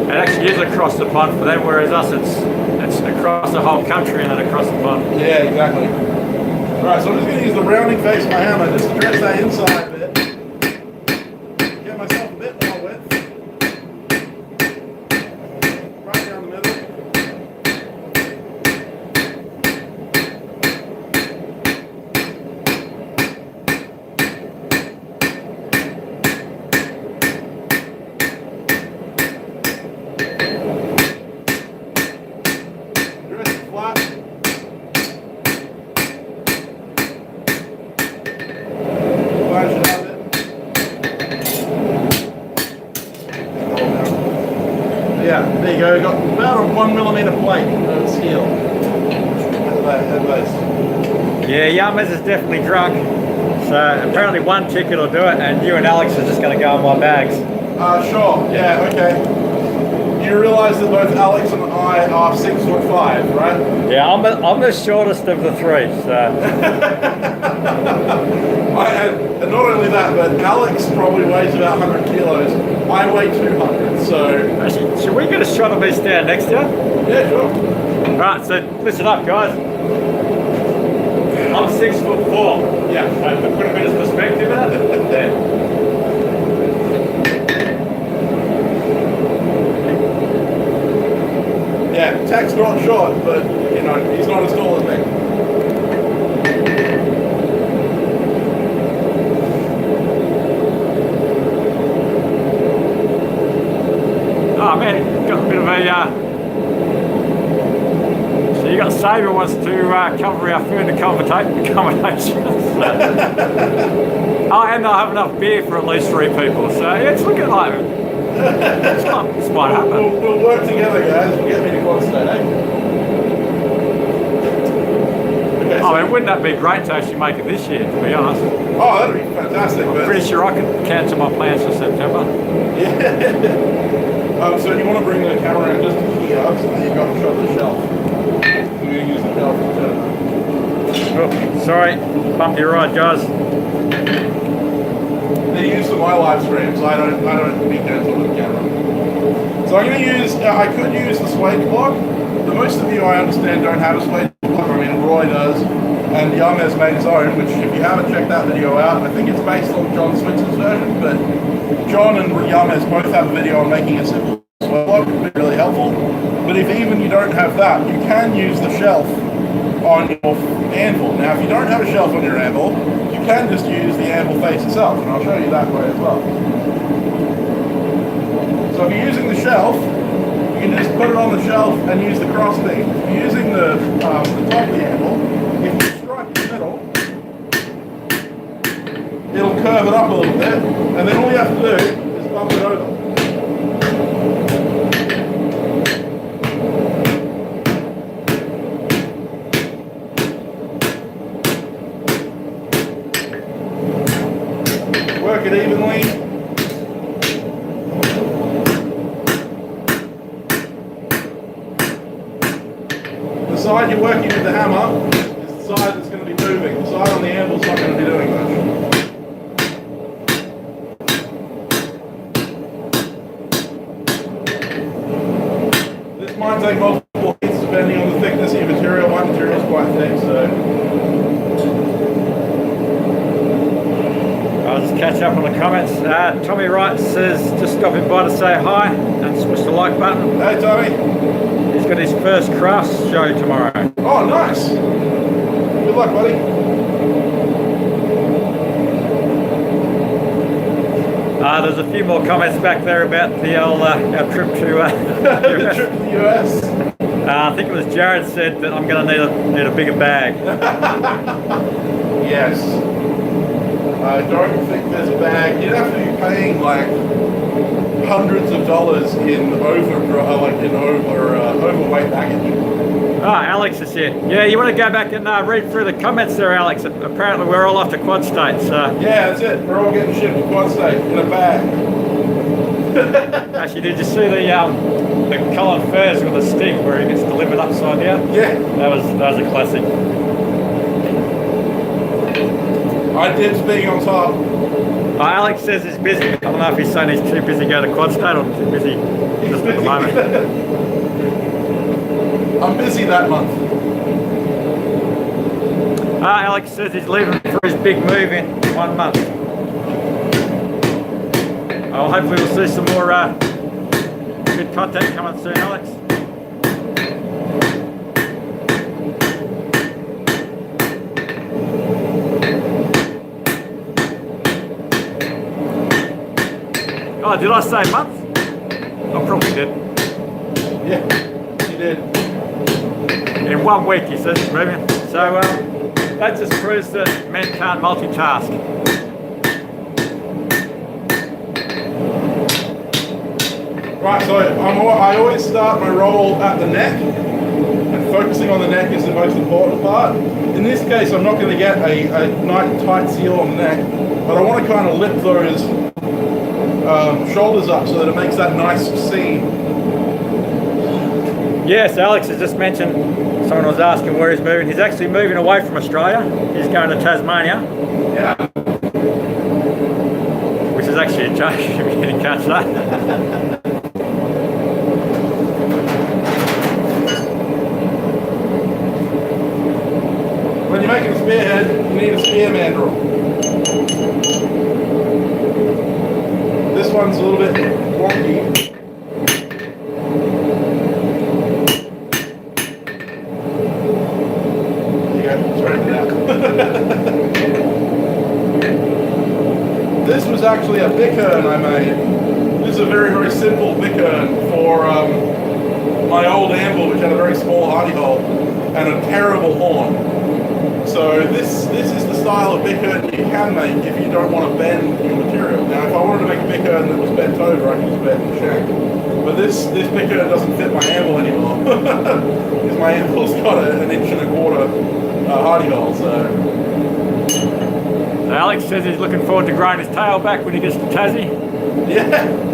It actually is across the pond for them, whereas us it's across the whole country and then across the pond. Yeah, exactly. Alright, so I'm just going to use the rounding face of my hammer just to dress that inside a bit. Get myself a bit more width. Right down the middle. Yeah, there you go. Got about a 1mm plate of steel. Yeah, Yamas is definitely drunk. So apparently one ticket will do it, and you and Alex are just going to go in my bags. Sure. Yeah. Okay. You realise that both Alex and I are 6'5", right? Yeah, I'm the shortest of the three. So. And not only that, but Alex probably weighs about 100 kilos. I weigh 200. So. Actually, should we get a shot of me stand next to you? Yeah, sure. Right. So listen up, guys. I'm 6'4". Yeah. To put a bit of perspective in it. Yeah. Yeah, Tech's not short, but you know, he's not as tall as me. Oh man, got a bit of a. So you got Sabre wants to cover our food accommodations. Oh, and I'll have enough beer for at least 3 people. So yeah, it's looking like this might happen. We'll work together, guys. We'll get me to quad state, eh? Okay, Oh man, wouldn't that be great to actually make it this year? To be honest. Oh, that'd be fantastic. I'm pretty sure I can cancel my plans for September. Yeah. So you want to bring the camera in just here, so that you've got to show the shelf. We're going to use the shelf instead. Oh, sorry, bumped your ride, guys. They use for my live streams. I don't be gentle with the camera. So I'm going to use. I could use the suede block. But most of you, I understand, don't have a suede block. I mean, Roy does, and Yames made his own. Which, if you haven't checked that video out, I think it's based on John Switzer's version. But John and Yames both have a video on making a simple suede block. It'd be really helpful. But if even you don't have that, you can use the shelf on your anvil. Now, if you don't have a shelf on your anvil, you can just use the anvil face itself, and I'll show you that way as well. So if you're using the shelf, you can just put it on the shelf and use the cross beam. If you're using the top of the anvil, if you strike in the middle, it'll curve it up a little bit, and then all you have to do is bump it over. Work it evenly. The side you're working with the hammer is the side that's going to be moving. The side on the anvil is not going to be doing much. This might take multiple hits depending on the thickness of your material. My material is quite thick, so. I'll just catch up on the comments. Tommy Wright says, just stopping by to say hi and smash the like button. Hey, Tommy. He's got his first crafts show tomorrow. Oh, nice. Good luck, buddy. There's a few more comments back there about the old our trip to The trip to the US. I think it was Jared said that I'm going to need a bigger bag. Yes. I don't think there's a bag. You'd have to be paying like hundreds of dollars in overweight baggage. Alex is here. Yeah, you want to go back and read through the comments there, Alex. Apparently we're all off to Quad State, so. Yeah, that's it. We're all getting shipped to Quad State in a bag. Actually, did you see the Colin Furs with the stick where he gets delivered upside down? Yeah. That was a classic. I did being on top. Alex says he's busy. I don't know if he's saying he's too busy to go to Quad State or too busy just at the moment. I'm busy that month. Alex says he's leaving for his big move in 1 month. Hopefully we'll see some more good content coming soon, Alex. Oh, did I say month? I probably did. Yeah, you did. In 1 week, he says, moving. So that just proves that men can't multitask. Right, so I always start my roll at the neck, and focusing on the neck is the most important part. In this case, I'm not going to get a nice tight seal on the neck, but I want to kind of lift those shoulders up so that it makes that nice seam. Yes, Alex has just mentioned, someone was asking where he's moving. He's actually moving away from Australia. He's going to Tasmania. Yeah. Which is actually a joke, if you didn't catch that. When you're making a spearhead, you need a spear mandrel. This one's a little bit wonky. There you go, straighten it out. This was actually a bickern I made. This is a very, very simple bickern for my old anvil, which had a very small hardy hole and a terrible horn. So this is the style of bickern you can make if you don't want to bend your material. Now, if I wanted to make a bickern that was bent over, I could just bend the shank. But this bickern doesn't fit my anvil anymore because my anvil's got an 1.25 inch hardy hole. So Alex says he's looking forward to growing his tail back when he gets to Tassie. yeah.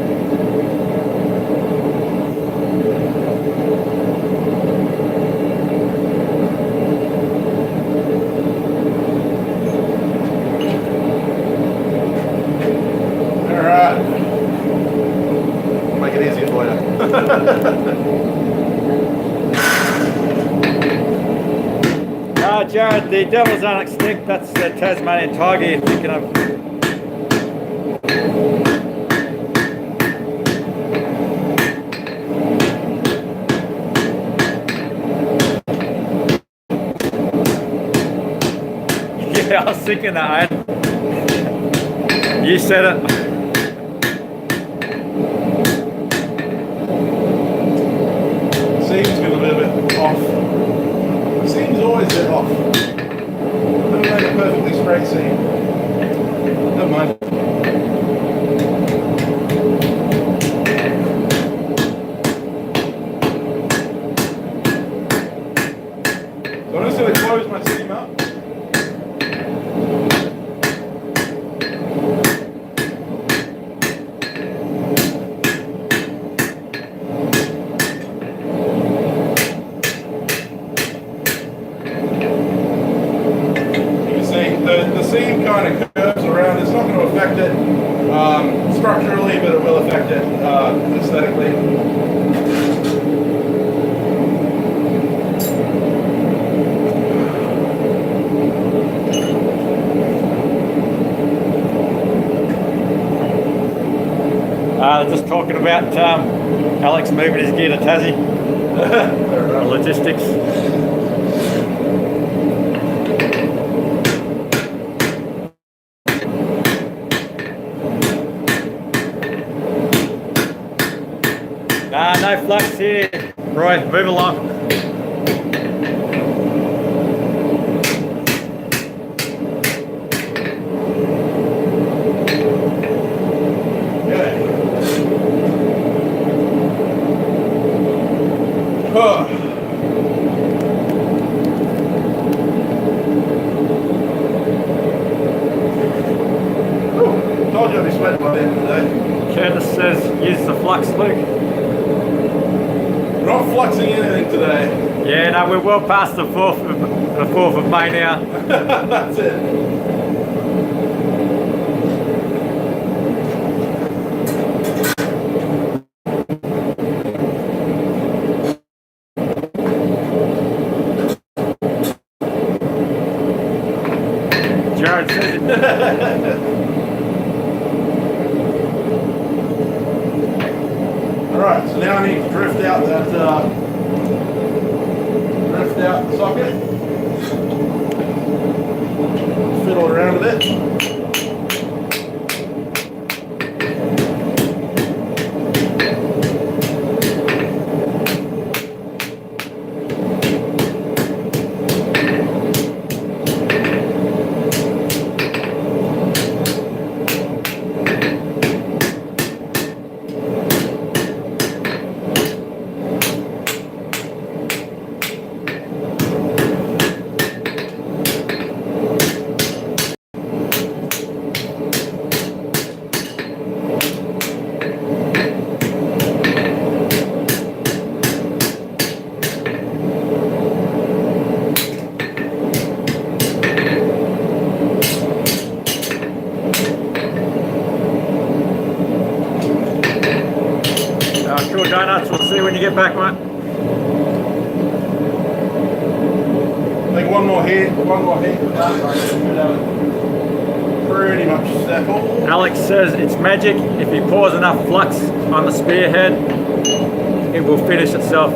Make it easier for you. Jared, the devil's on extinct. That's the Tasmanian tiger you're thinking of. Yeah, I was thinking that. You said it. Seam's going to be a bit off. Seam's always a bit off. Never made a perfectly straight seam. Never mind. So I'm just going to close my seam up. The seam kind of curves around. It's not going to affect it structurally, but it will affect it aesthetically. Just talking about Alex moving his gear to Tassie. Logistics. No flux here. Roy, move along. Told you I'd be sweating by the end of the day. Curtis says use the flux, Luke. We're not fluxing anything today. Yeah, no, we're well past the 4th of May now. That's it. Jared says it. Alright, so now I need to drift out that drift out the socket. Fiddle around with it. Cool donuts. We'll see you when you get back, mate. I think one more heat with that. Pretty much settled. Alex says it's magic. If he pours enough flux on the spearhead, it will finish itself.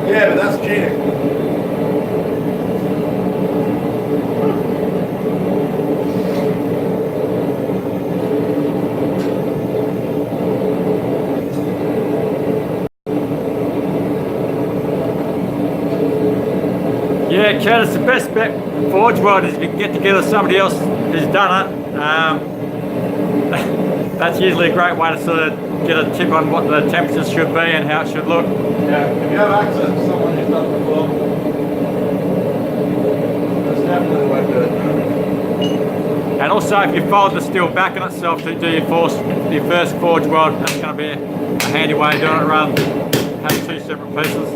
Yeah, but that's cheating. Yeah, Curtis, the best bet Forge World is if you can get together somebody else who's done it. That's usually a great way to sort of get a tip on what the temperatures should be and how it should look. Yeah, if you have access to someone who's done it before, that's definitely the way to do it. And also, if you fold the steel back on itself to do your first Forge World, that's going to be a handy way of doing it rather than having two separate pieces.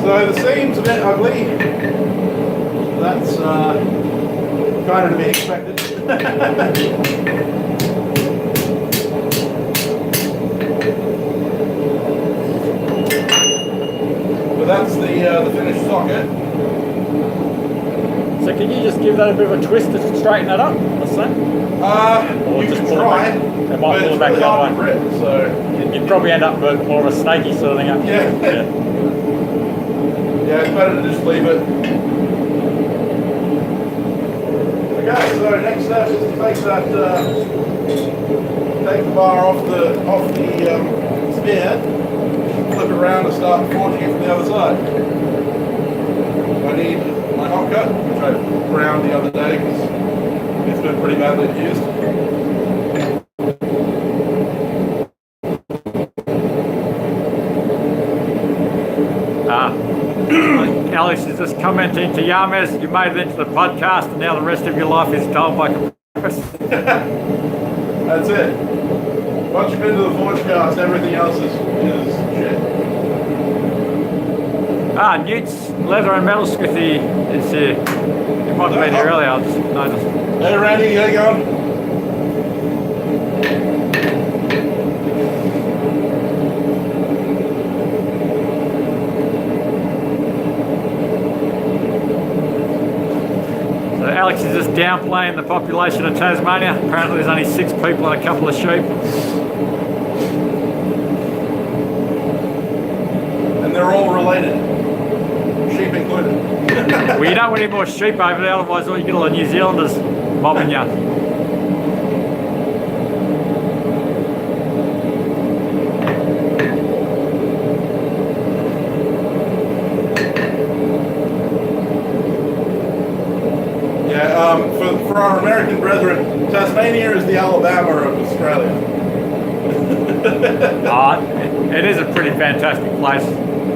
So the seam's a bit ugly. That's kind of to be expected. But that's the finished socket. So can you just give that a bit of a twist to straighten that up? Let's say. Or You just can pull try, it back. It might but pull it's it back really the hard other to way. grip, so You'd probably end up with more of a snaky sort of thing. Yeah. Yeah, it's better to just leave it. Okay, so next step is to take that, take the bar off the spear, flip it around and start forging it from the other side. I need my hot cut, which I ground the other day because it's been pretty badly used. Alex is just commenting to Yames, you made it into the podcast and now the rest of your life is told by compressed. That's it. Once you've been to the Forge cast, everything else is shit. Newt's Leather and Metal Smithy is here. He might have been here earlier, I just noticed. Hey Randy, how you going? So Alex is just downplaying the population of Tasmania. Apparently there's only 6 people and a couple of sheep. And they're all related. Sheep included. Well, you don't want any more sheep over there, otherwise all you get all the New Zealanders mobbing you. For our American brethren, Tasmania is the Alabama of Australia. It is a pretty fantastic place.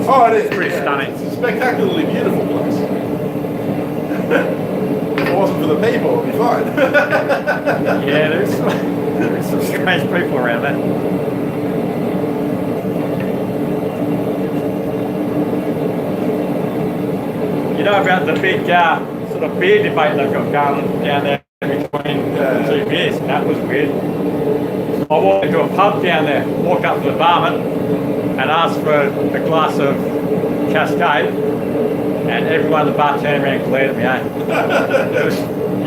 Oh, it is. It's pretty stunning. It's a spectacularly beautiful place. If it wasn't for the people, it'd be fine. Yeah, there's some strange people around there. You know about the big sort of beer debate they've got going down there between the two beers? That was weird. I walked into a pub down there, walked up to the barman and asked for a glass of Cascade, and everyone at the bar turned around and glared at me,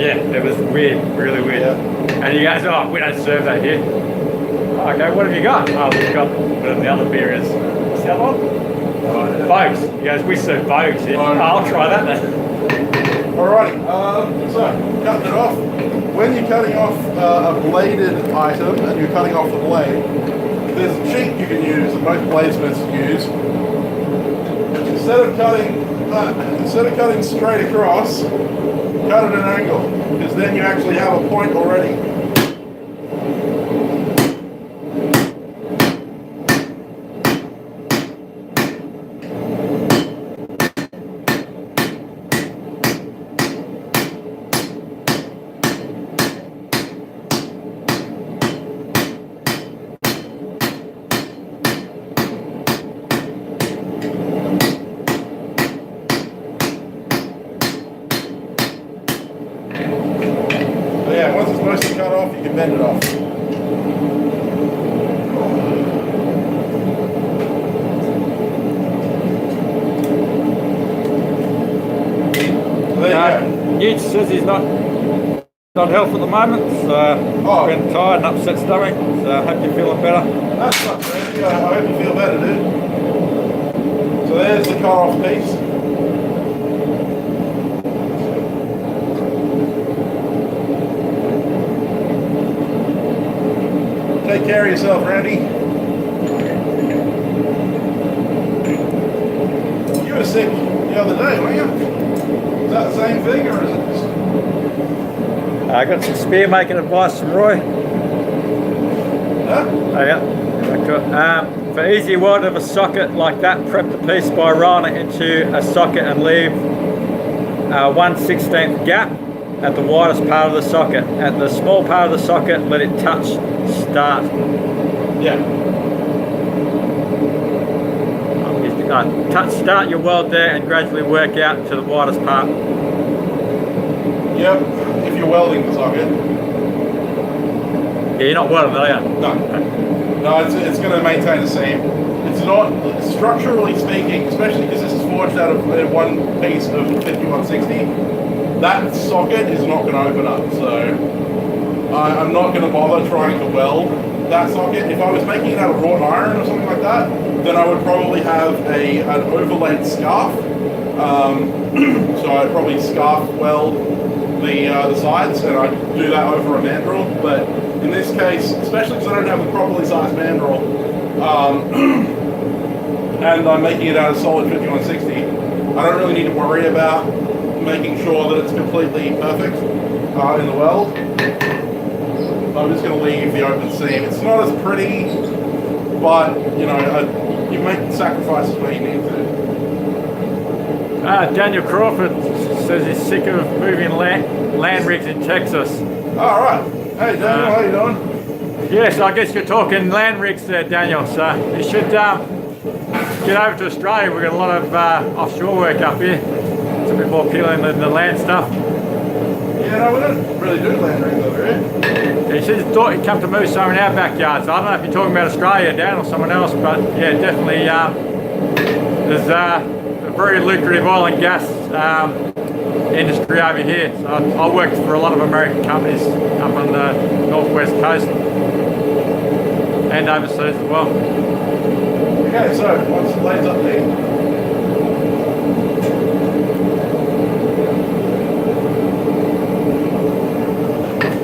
it was weird, really weird. Yeah. And he goes, oh, we don't serve that here. Oh, okay, what have you got? Oh, we've got whatever the other beer is. What's the other one? Bogues. He goes, we serve Bogues here. Oh, I'll try that then. Alrighty, so cutting it off. When you're cutting off a bladed item and you're cutting off the blade, there's a cheat you can use that most bladesmiths use. Instead of cutting straight across, cut at an angle, because then you actually have a point already. Newt says he's not health at the moment, so been tired and upset stomach, so I hope you're feeling better. That's not bad. Yeah, I hope you feel better, dude. So there's the cut-off piece. Take care of yourself, Randy. You were sick the other day, weren't you? Is that the same thing, or is it just... I got some spear making advice from Roy. Huh? Oh yeah. For easy weld of a socket like that, prep the piece by rolling it into a socket and leave 1/16 gap at the widest part of the socket. At the small part of the socket, let it touch start. Yeah. Touch start your weld there and gradually work out to the widest part. Yep. If you're welding the socket. Yeah, you're not welding, are you? No. No, it's going to maintain the seam. It's not, structurally speaking, especially because this is forged out of one piece of 5160, that socket is not going to open up. So I'm not going to bother trying to weld that socket. If I was making it out of wrought iron or something like that, then I would probably have an overlaid scarf. So I'd probably scarf weld the sides, and I'd do that over a mandrel. But in this case, especially because I don't have a properly sized mandrel, and I'm making it out of solid 5160, I don't really need to worry about making sure that it's completely perfect in the weld. I'm just going to leave the open seam. It's not as pretty, but you know, you make sacrifices where you need to. Daniel Crawford says he's sick of moving land rigs in Texas. All right. Hey Daniel, how you doing? Yes, I guess you're talking land rigs there, Daniel. So you should get over to Australia. We've got a lot of offshore work up here. It's a bit more appealing than the land stuff. Yeah, no, we don't really do land rigs over here. He says he thought he'd come to move some in our backyard. So I don't know if you're talking about Australia, Dan, or someone else, but yeah, definitely there's a very lucrative oil and gas industry over here. So I worked for a lot of American companies up on the northwest coast and overseas as well. Okay, so what's the blades update?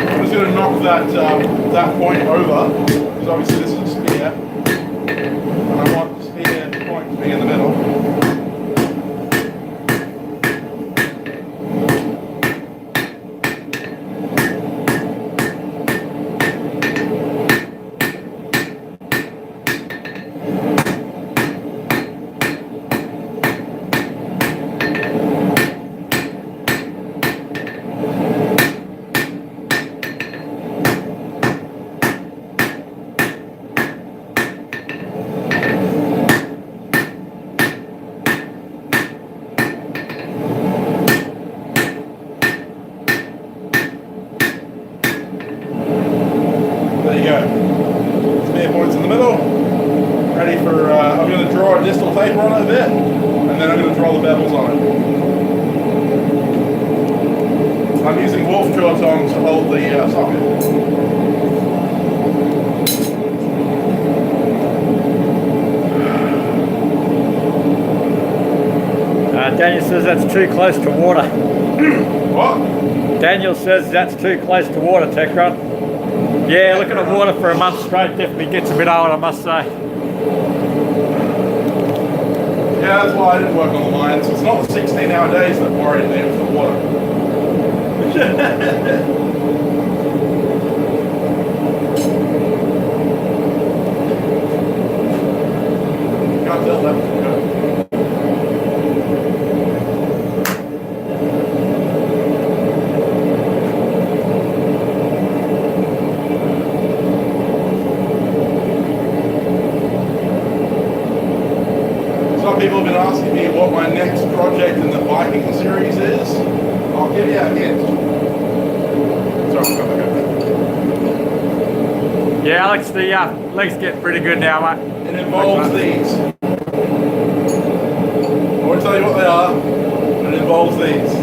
I'm just going to knock that point over, because obviously this is a spear, and I want the spear point to be in the middle. There you go. Spear points in the middle. Ready for, I'm going to draw a distal taper on it a bit, and then I'm going to draw the bevels on it. I'm using wolf jaw tongs to hold the socket. Daniel says that's too close to water. What? Daniel says that's too close to water, Techron. Yeah, looking at water for a month straight definitely gets a bit old, I must say. Yeah, that's why I didn't work on the lines. It's not the 16-hour days that worried me, it was the water. Can't tell that was good. Some people have been asking me what my next project in the biking series is. I'll give you a hint. Sorry, I'll come back over. Yeah, Alex, the legs get pretty good now, mate. It involves these. I won't tell you what they are, but it involves these.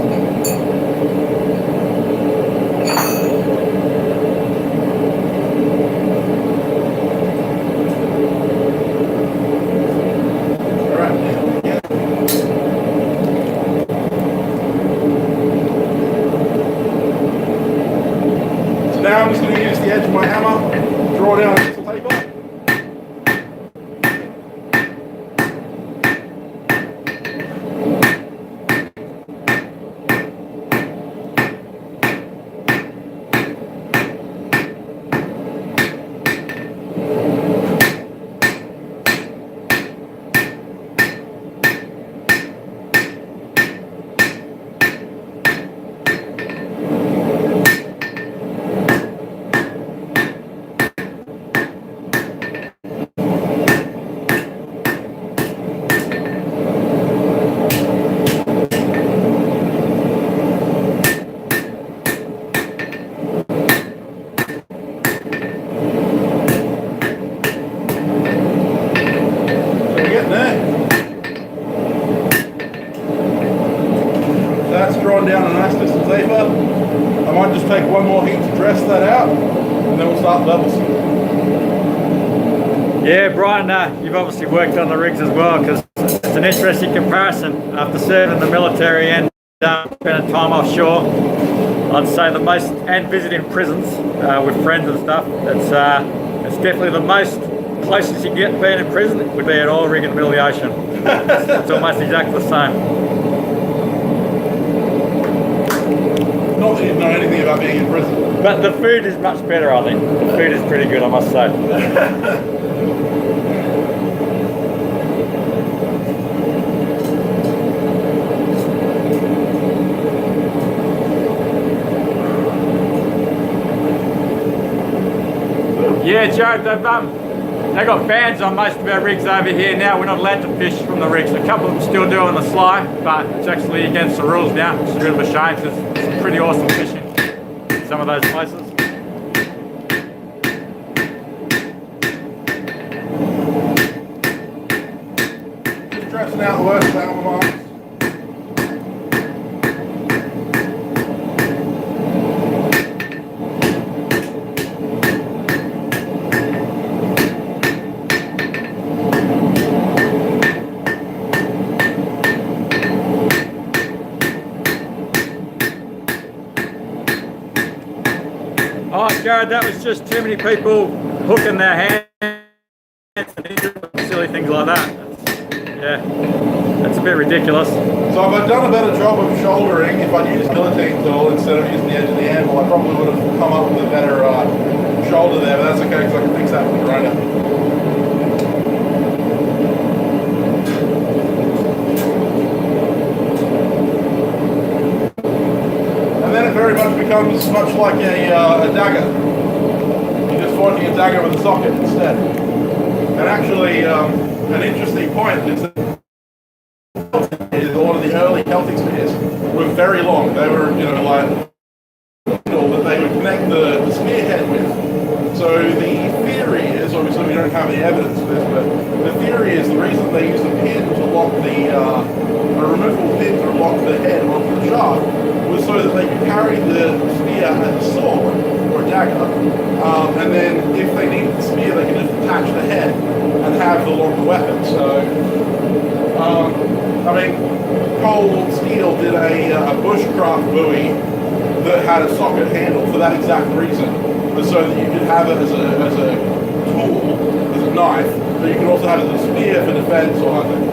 Now I'm just going to use the edge of my hammer, draw down a piece of paper. Drawn down a nice distance deeper. I might just take one more heat to dress that out, and then we'll start levels. Yeah, Brian, you've obviously worked on the rigs as well, because it's an interesting comparison after serving in the military and spending time offshore. I'd say the most, and visiting prisons with friends and stuff. It's definitely the most closest you get being in prison would be an oil rig in the middle of the ocean. It's almost exactly the same. Not that you know anything about being in prison. But the food is much better, I think. The food is pretty good, I must say. Yeah, Jared, they've got bans on most of our rigs over here now. We're not allowed to fish from the rigs. A couple of them still do on the sly, but it's actually against the rules now, which is a bit of a shame because it's pretty awesome fishing in some of those places. Just dressing out the worst out of my mind. Oh, Jared, that was just too many people hooking their hands and silly things like that. That's a bit ridiculous. So if I'd done a better job of shouldering, if I'd used guillotine tool instead of using the edge of the handle, I probably would have come up with a better shoulder there, but that's okay because I can fix that with the grinder. And then it very much becomes much like a dagger. You're just forging a dagger with a socket instead. And actually, an interesting point is that a lot of the early Celtic spears were very long. They were, like, that they would connect the spearhead with. So the theory is, obviously we don't have any evidence for this, but the theory is the reason they used a pin to lock a removable pin to lock the head onto the shaft was so that they could carry the spear as a sword or a dagger, and then if they needed the spear, they could just attach the head and have the longer weapon. So, Cold Steel did a bushcraft buoy that had a socket handle for that exact reason, so that you could have it as a tool, as a knife, but you could also have it as a spear for defense or hunting.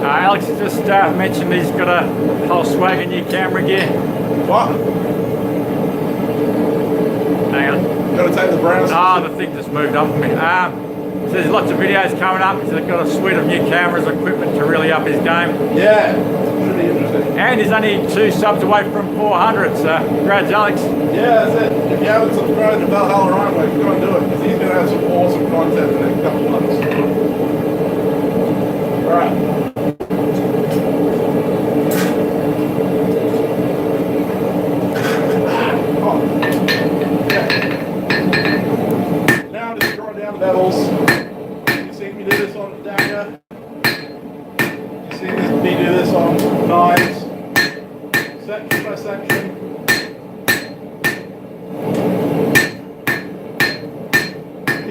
Alex just mentioned he's got a whole swag of new camera gear. What? Hang on. Gotta take the brown. The thing just moved up for me. So there's lots of videos coming up. He's got a suite of new cameras, equipment to really up his game. Yeah, should be interesting. And he's only 2 subs away from 400, so congrats, Alex. Yeah, that's it. If you haven't subscribed to Valhalla Runway, go and do it, because he's going to have some awesome content in the next couple of months. Alright. Oh. Yeah.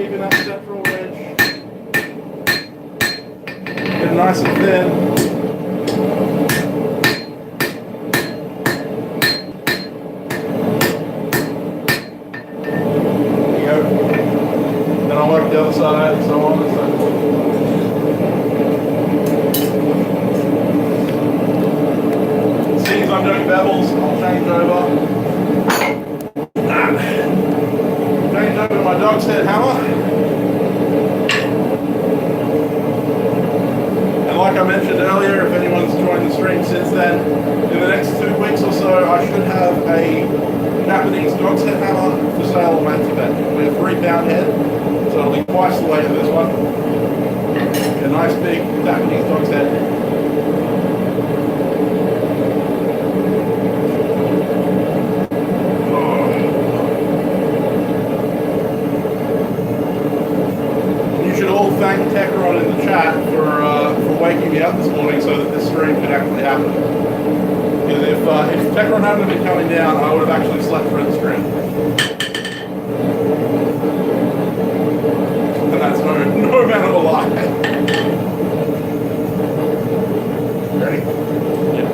keeping that central ridge get nice and thin. There you go. Then I'll work the other side and so on and so forth. Seeing I'm doing bevels, I'll change over. Change over to my dog's head hammer. And like I mentioned earlier, if anyone's joined the stream since then, in the next 2 weeks or so, I should have a Japanese dog's head hammer for sale on Tibet. We have 3-pound head, so it'll be twice the weight of this one. A nice big Japanese dog's head. Thank Techron in the chat for waking me up this morning so that this stream could actually happen. Because if Techron hadn't been coming down, I would have actually slept through the stream. And that's no man of a lie. Ready? Yeah.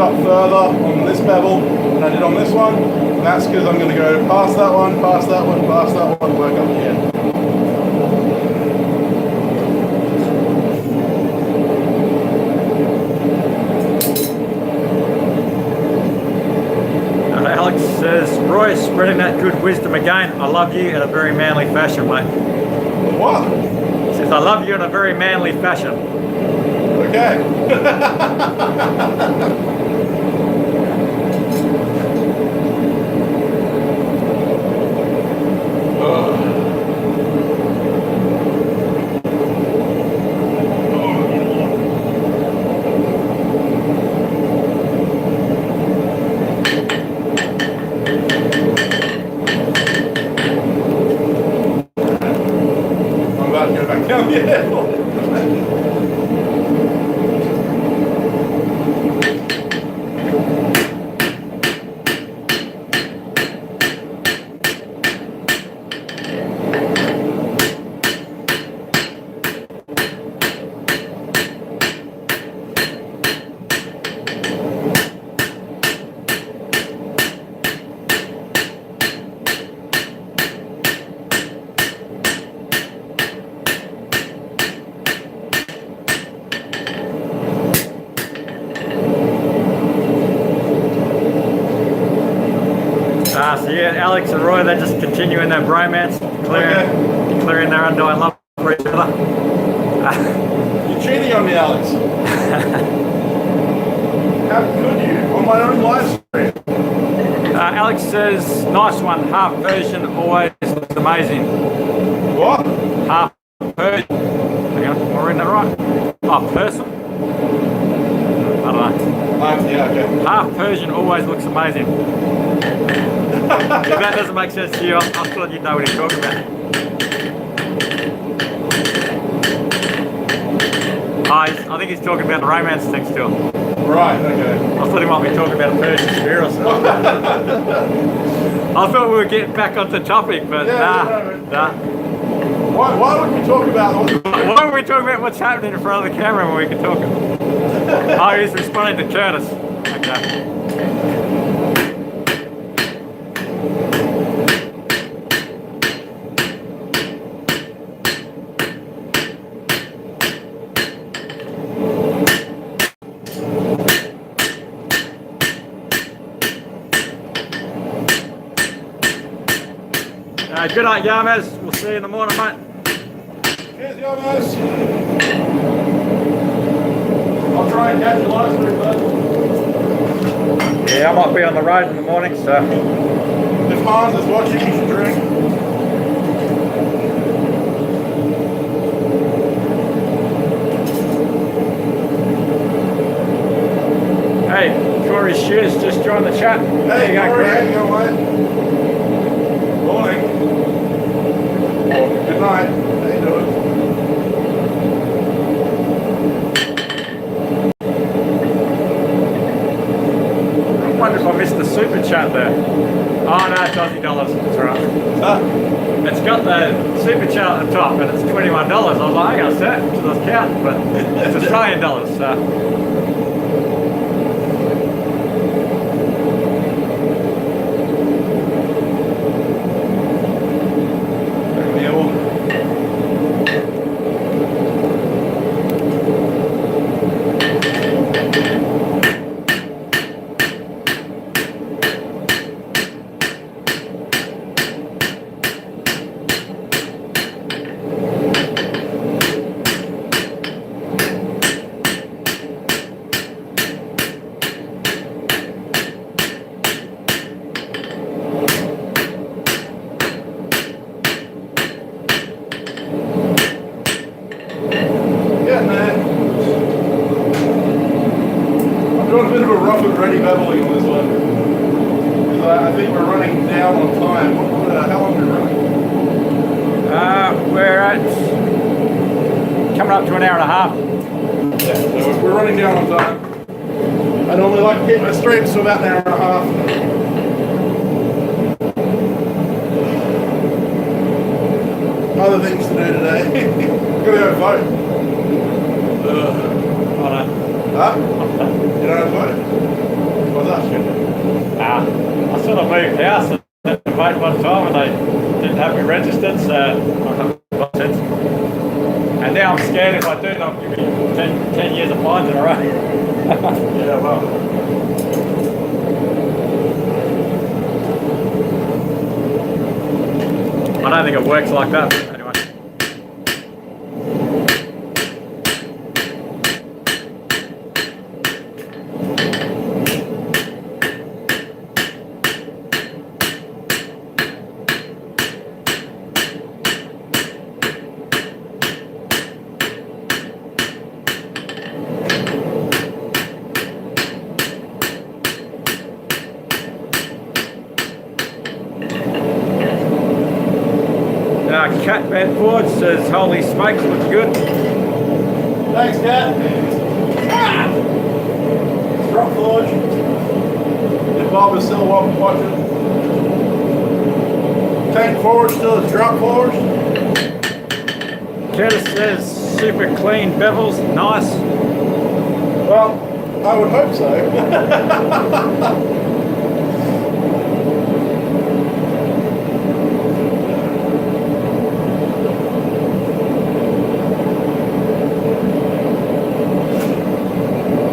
Further on this bevel than I did on this one, and that's because I'm going to go past that one, past that one, past that one, work up the end. Alex says, Roy, spreading that good wisdom again. I love you in a very manly fashion, mate. What? He says, I love you in a very manly fashion. Okay. I'm about to go back down the hill. So yeah, Alex and Roy, they're just continuing their bromance, clearing their undying love for each other. You're cheating on me, Alex. How could you? On my own live stream. Alex says, nice one, half Persian always looks amazing. What? Half Persian. Hang on, am I reading that right? Oh, person? I don't know. Yeah, okay. Half Persian always looks amazing. If that doesn't make sense to you, I thought you'd know what he's talking about. I think he's talking about the romance thing still. Right, okay. I thought he might be talking about a Persian spear or something. I thought we were getting back onto topic, but nah. Why would we talk about Why are we talking about what's happening in front of the camera when we can talk? Oh, he's responding to Curtis. Okay. good night, Yarmaz. We'll see you in the morning, mate. Cheers, Yarmaz. I'll try and catch you last week, bud. Yeah, I might be on the road in the morning, so. If Hans is watching, you should drink. Hey, Corey Shears just joined the chat. Hey, Corey, how you going, mate? Morning. Good night. How you doing? I wonder if I missed the super chat there. Oh no, it's Aussie dollars. That's right. It's got the super chat at the top, and it's $21. I was like, I gotta set it to those counts, but it's Australian dollars. So. I think we're running down on time. How long are we running? We're at coming up to an hour and a half. Yeah, so we're running down on time. I normally like to keep my streams to about an hour and a half. Other things to do today. We're gonna go vote. Huh? You don't have to vote? What's that? I sort of moved house and had to vote one time and they didn't have me registered, so I got sense. And now I'm scared if I do, they'll give me 10 years of fines in a row. Yeah, well. I don't think it works like that. Anyway. Catman Ford says, holy smokes, looks good. Thanks, Cat. Drop forge. If Bob is still watching. Tank forward still is drop forge. Curtis says, super clean bevels, nice. Well, I would hope so.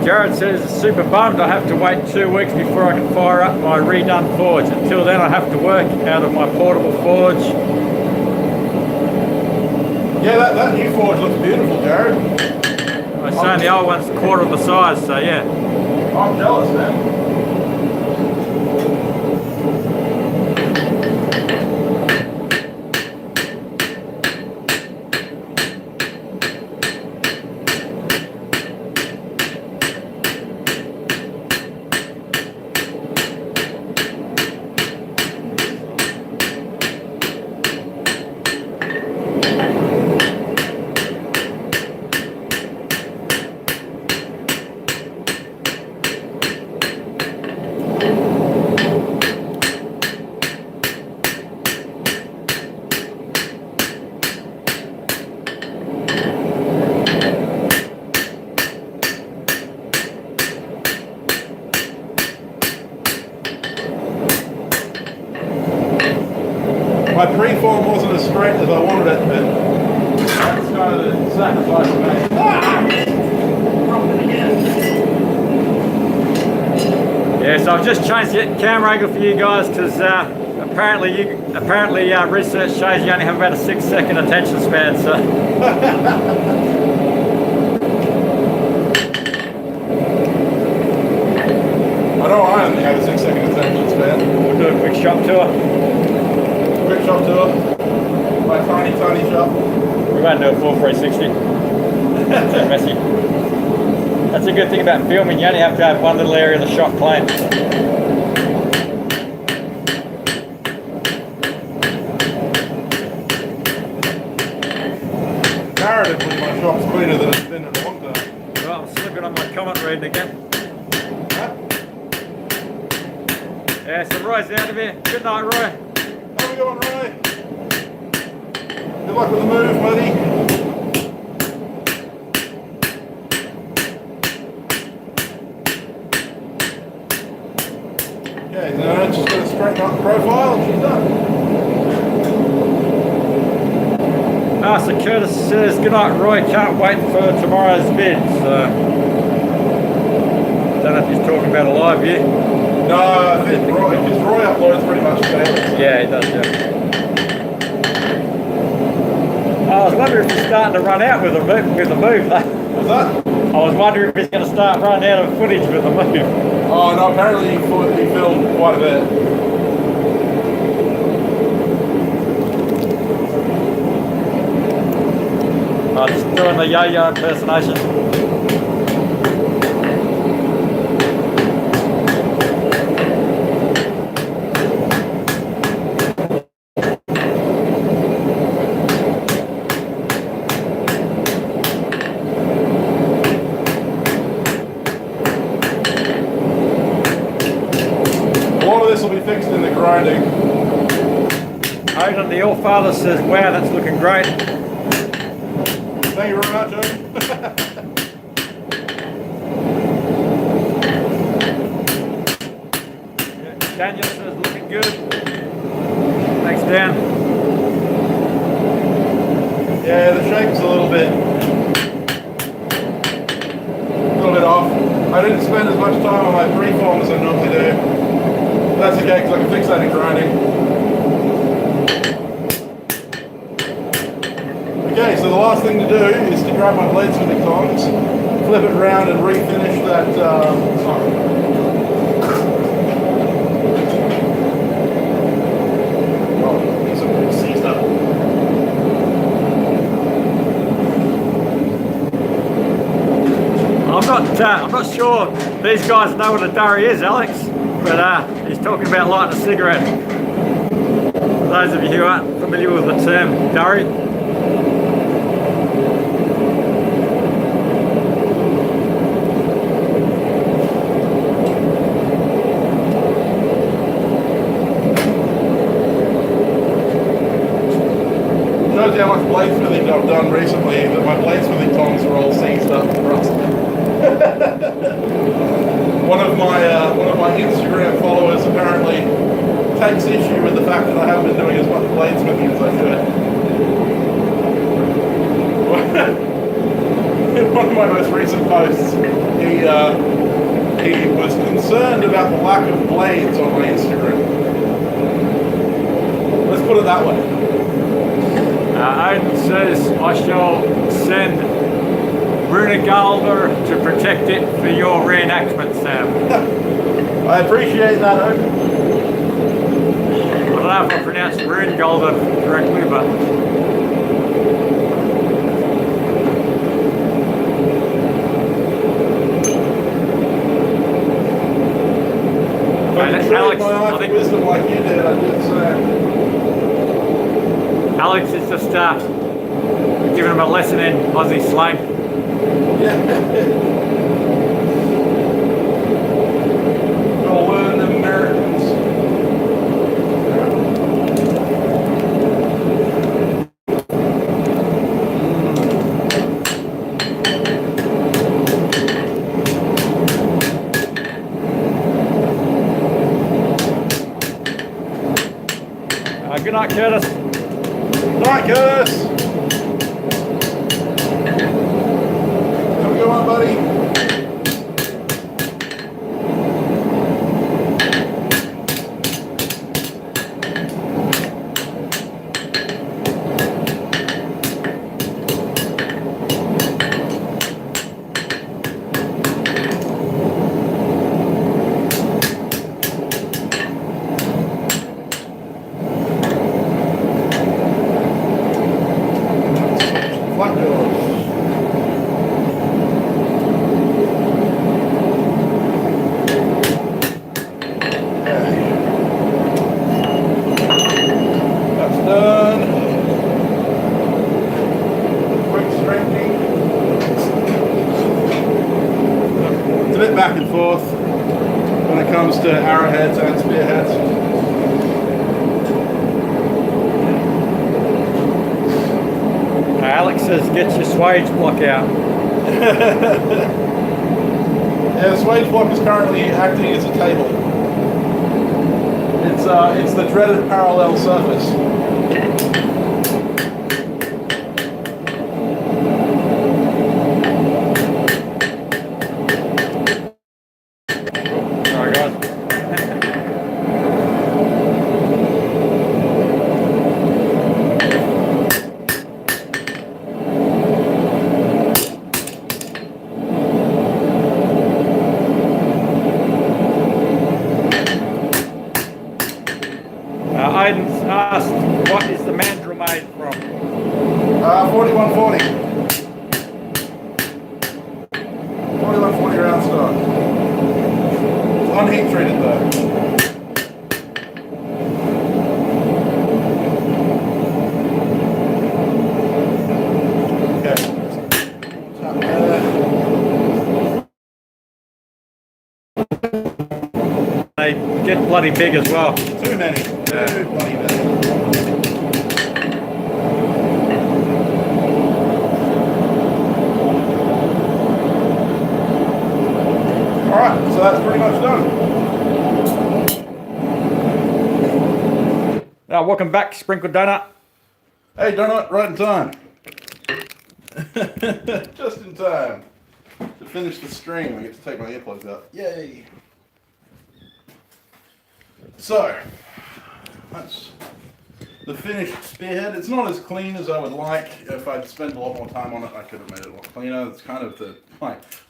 Jared says, super bummed I have to wait 2 weeks before I can fire up my redone forge. Until then I have to work out of my portable forge. Yeah, that new forge looks beautiful, Jared. I'm saying the old one's a quarter of the size, so yeah. I'm jealous, man. My preform wasn't as straight as I wanted it, but that's kind of the sacrifice I made. Yeah, so I've just changed the camera angle for you guys because apparently research shows you only have about a 6-second attention span. So I know I only have a 6-second attention span. we'll do a quick shop tour. Quick shop tour. My tiny shop. We won't do a full 360. Too messy. That's a good thing about filming. You only have to have one little area of the shop clean. Comparatively, my shop's cleaner than it's been in a long time. Well, I'm slipping on my comment reading again. Huh? Yeah, so Roy's out of here. Good night, Roy. How we going, Ray? Good luck with the move, buddy. Okay, now just going to straighten up the profile and she's done. So Curtis says, good night, Roy. Can't wait for tomorrow's bid. So, don't know if he's talking about a live view. No, I think Roy, because Roy uploads pretty much daily. Yeah, he does, yeah. I was wondering if he's starting to run out with the move, though. What's that? I was wondering if he's going to start running out of footage with the move. Oh, no, apparently he filmed quite a bit. Just doing the yo-yo impersonation. A lot of this will be fixed in the grinding. Odin, the All-Father says, wow, that's looking great. Thank you very much, Owen. Daniel says, looking good. Thanks, Dan. Yeah, the shape's a little bit off. I didn't spend as much time on my freeform as I normally do. But that's okay, because I can fix that in grinding. Okay, so the last thing to do is to grab my Bladesmith tongs, flip it around and refinish that, sorry. Oh, it's seized up. I'm not sure these guys know what a durry is, Alex, but he's talking about lighting a cigarette. For those of you who aren't familiar with the term durry, Shows you how much bladesmithing I've done recently, that my bladesmithing tongs are all seized up and rusted. One of my Instagram followers apparently takes issue with the fact that I haven't been doing as much bladesmithing as I should. In one of my most recent posts, he was concerned about the lack of blades on my Instagram. Let's put it that way. Odin says, I shall send Runegalder to protect it for your reenactment, Sam. I appreciate that, Oak. I don't know if I pronounced Runegalder correctly, but Alex, I think wisdom like you did, I did say. Alex is just giving him a lesson in Aussie slang. Yeah. Go learn the Americans. Good night, Curtis. Night, Curtis. Have a good one, buddy. Alright, yours. That's done. Quick straightening. It's a bit back and forth when it comes to arrowheads and spearheads. Alex says, get your swage block out. Yeah, the swage block is currently acting as a table. It's the dreaded parallel surface. Sorry, guys. Aiden's asked, what is the mandrel made from? 4140. 4140 round stock. It's unheat treated though. Okay. They get bloody big as well. Too many. Too bloody many. Alright, so that's pretty much done. Now, welcome back, Sprinkled Donut. Hey, donut, right in time. Just in time to finish the stream. I get to take my earplugs out. Yay! So, that's the finished spearhead. It's not as clean as I would like. If I'd spent a lot more time on it, I could have made it a lot cleaner. It's kind of the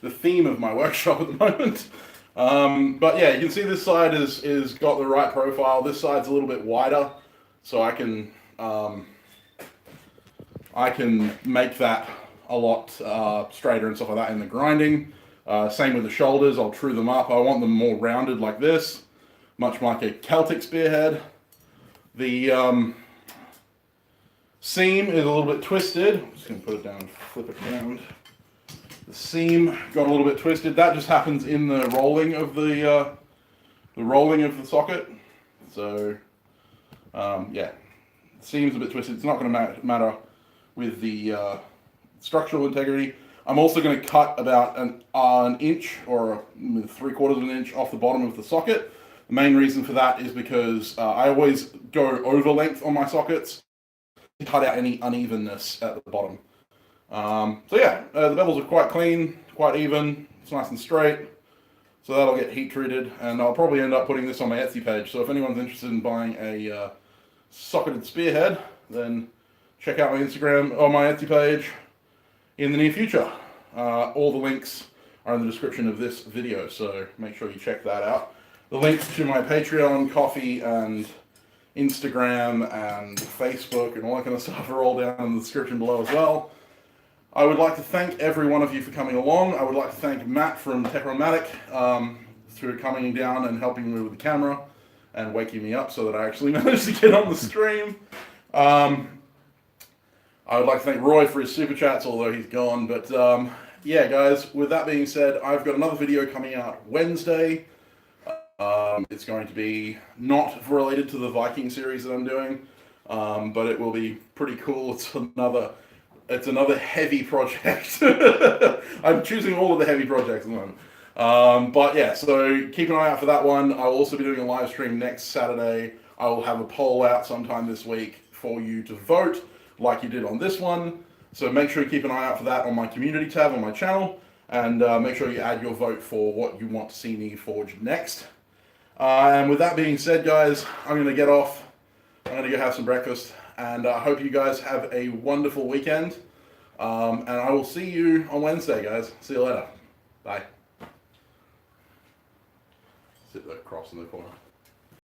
theme of my workshop at the moment. But yeah, you can see this side is got the right profile. This side's a little bit wider, so I can make that a lot straighter and stuff like that in the grinding. Same with the shoulders. I'll true them up. I want them more rounded like this, much like a Celtic spearhead. The seam is a little bit twisted. I'm just going to put it down and flip it around. The seam got a little bit twisted. That just happens in the rolling of the socket. So yeah, the seam's a bit twisted. It's not going to matter with the structural integrity. I'm also going to cut about an inch or 3/4 of an inch off the bottom of the socket. The main reason for that is because I always go over length on my sockets to cut out any unevenness at the bottom. So yeah, the bevels are quite clean, quite even, it's nice and straight. So that'll get heat treated, and I'll probably end up putting this on my Etsy page. So if anyone's interested in buying a socketed spearhead, then check out my Instagram or my Etsy page in the near future. All the links are in the description of this video, so make sure you check that out. The links to my Patreon, Coffee, and Instagram, and Facebook, and all that kind of stuff are all down in the description below as well. I would like to thank every one of you for coming along. I would like to thank Matt from Techromatic for coming down and helping me with the camera and waking me up so that I actually managed to get on the stream. I would like to thank Roy for his super chats, although he's gone. But yeah, guys, with that being said, I've got another video coming out Wednesday. It's going to be not related to the Viking series that I'm doing, but it will be pretty cool. It's another heavy project. I'm choosing all of the heavy projects at the moment. But yeah, so keep an eye out for that one. I'll also be doing a live stream next Saturday. I will have a poll out sometime this week for you to vote, like you did on this one. So make sure you keep an eye out for that on my community tab on my channel, and make sure you add your vote for what you want to see me forge next. And with that being said, guys, I'm going to get off. I'm going to go have some breakfast, and I hope you guys have a wonderful weekend. And I will see you on Wednesday, guys. See you later. Bye. Sit that cross in the corner.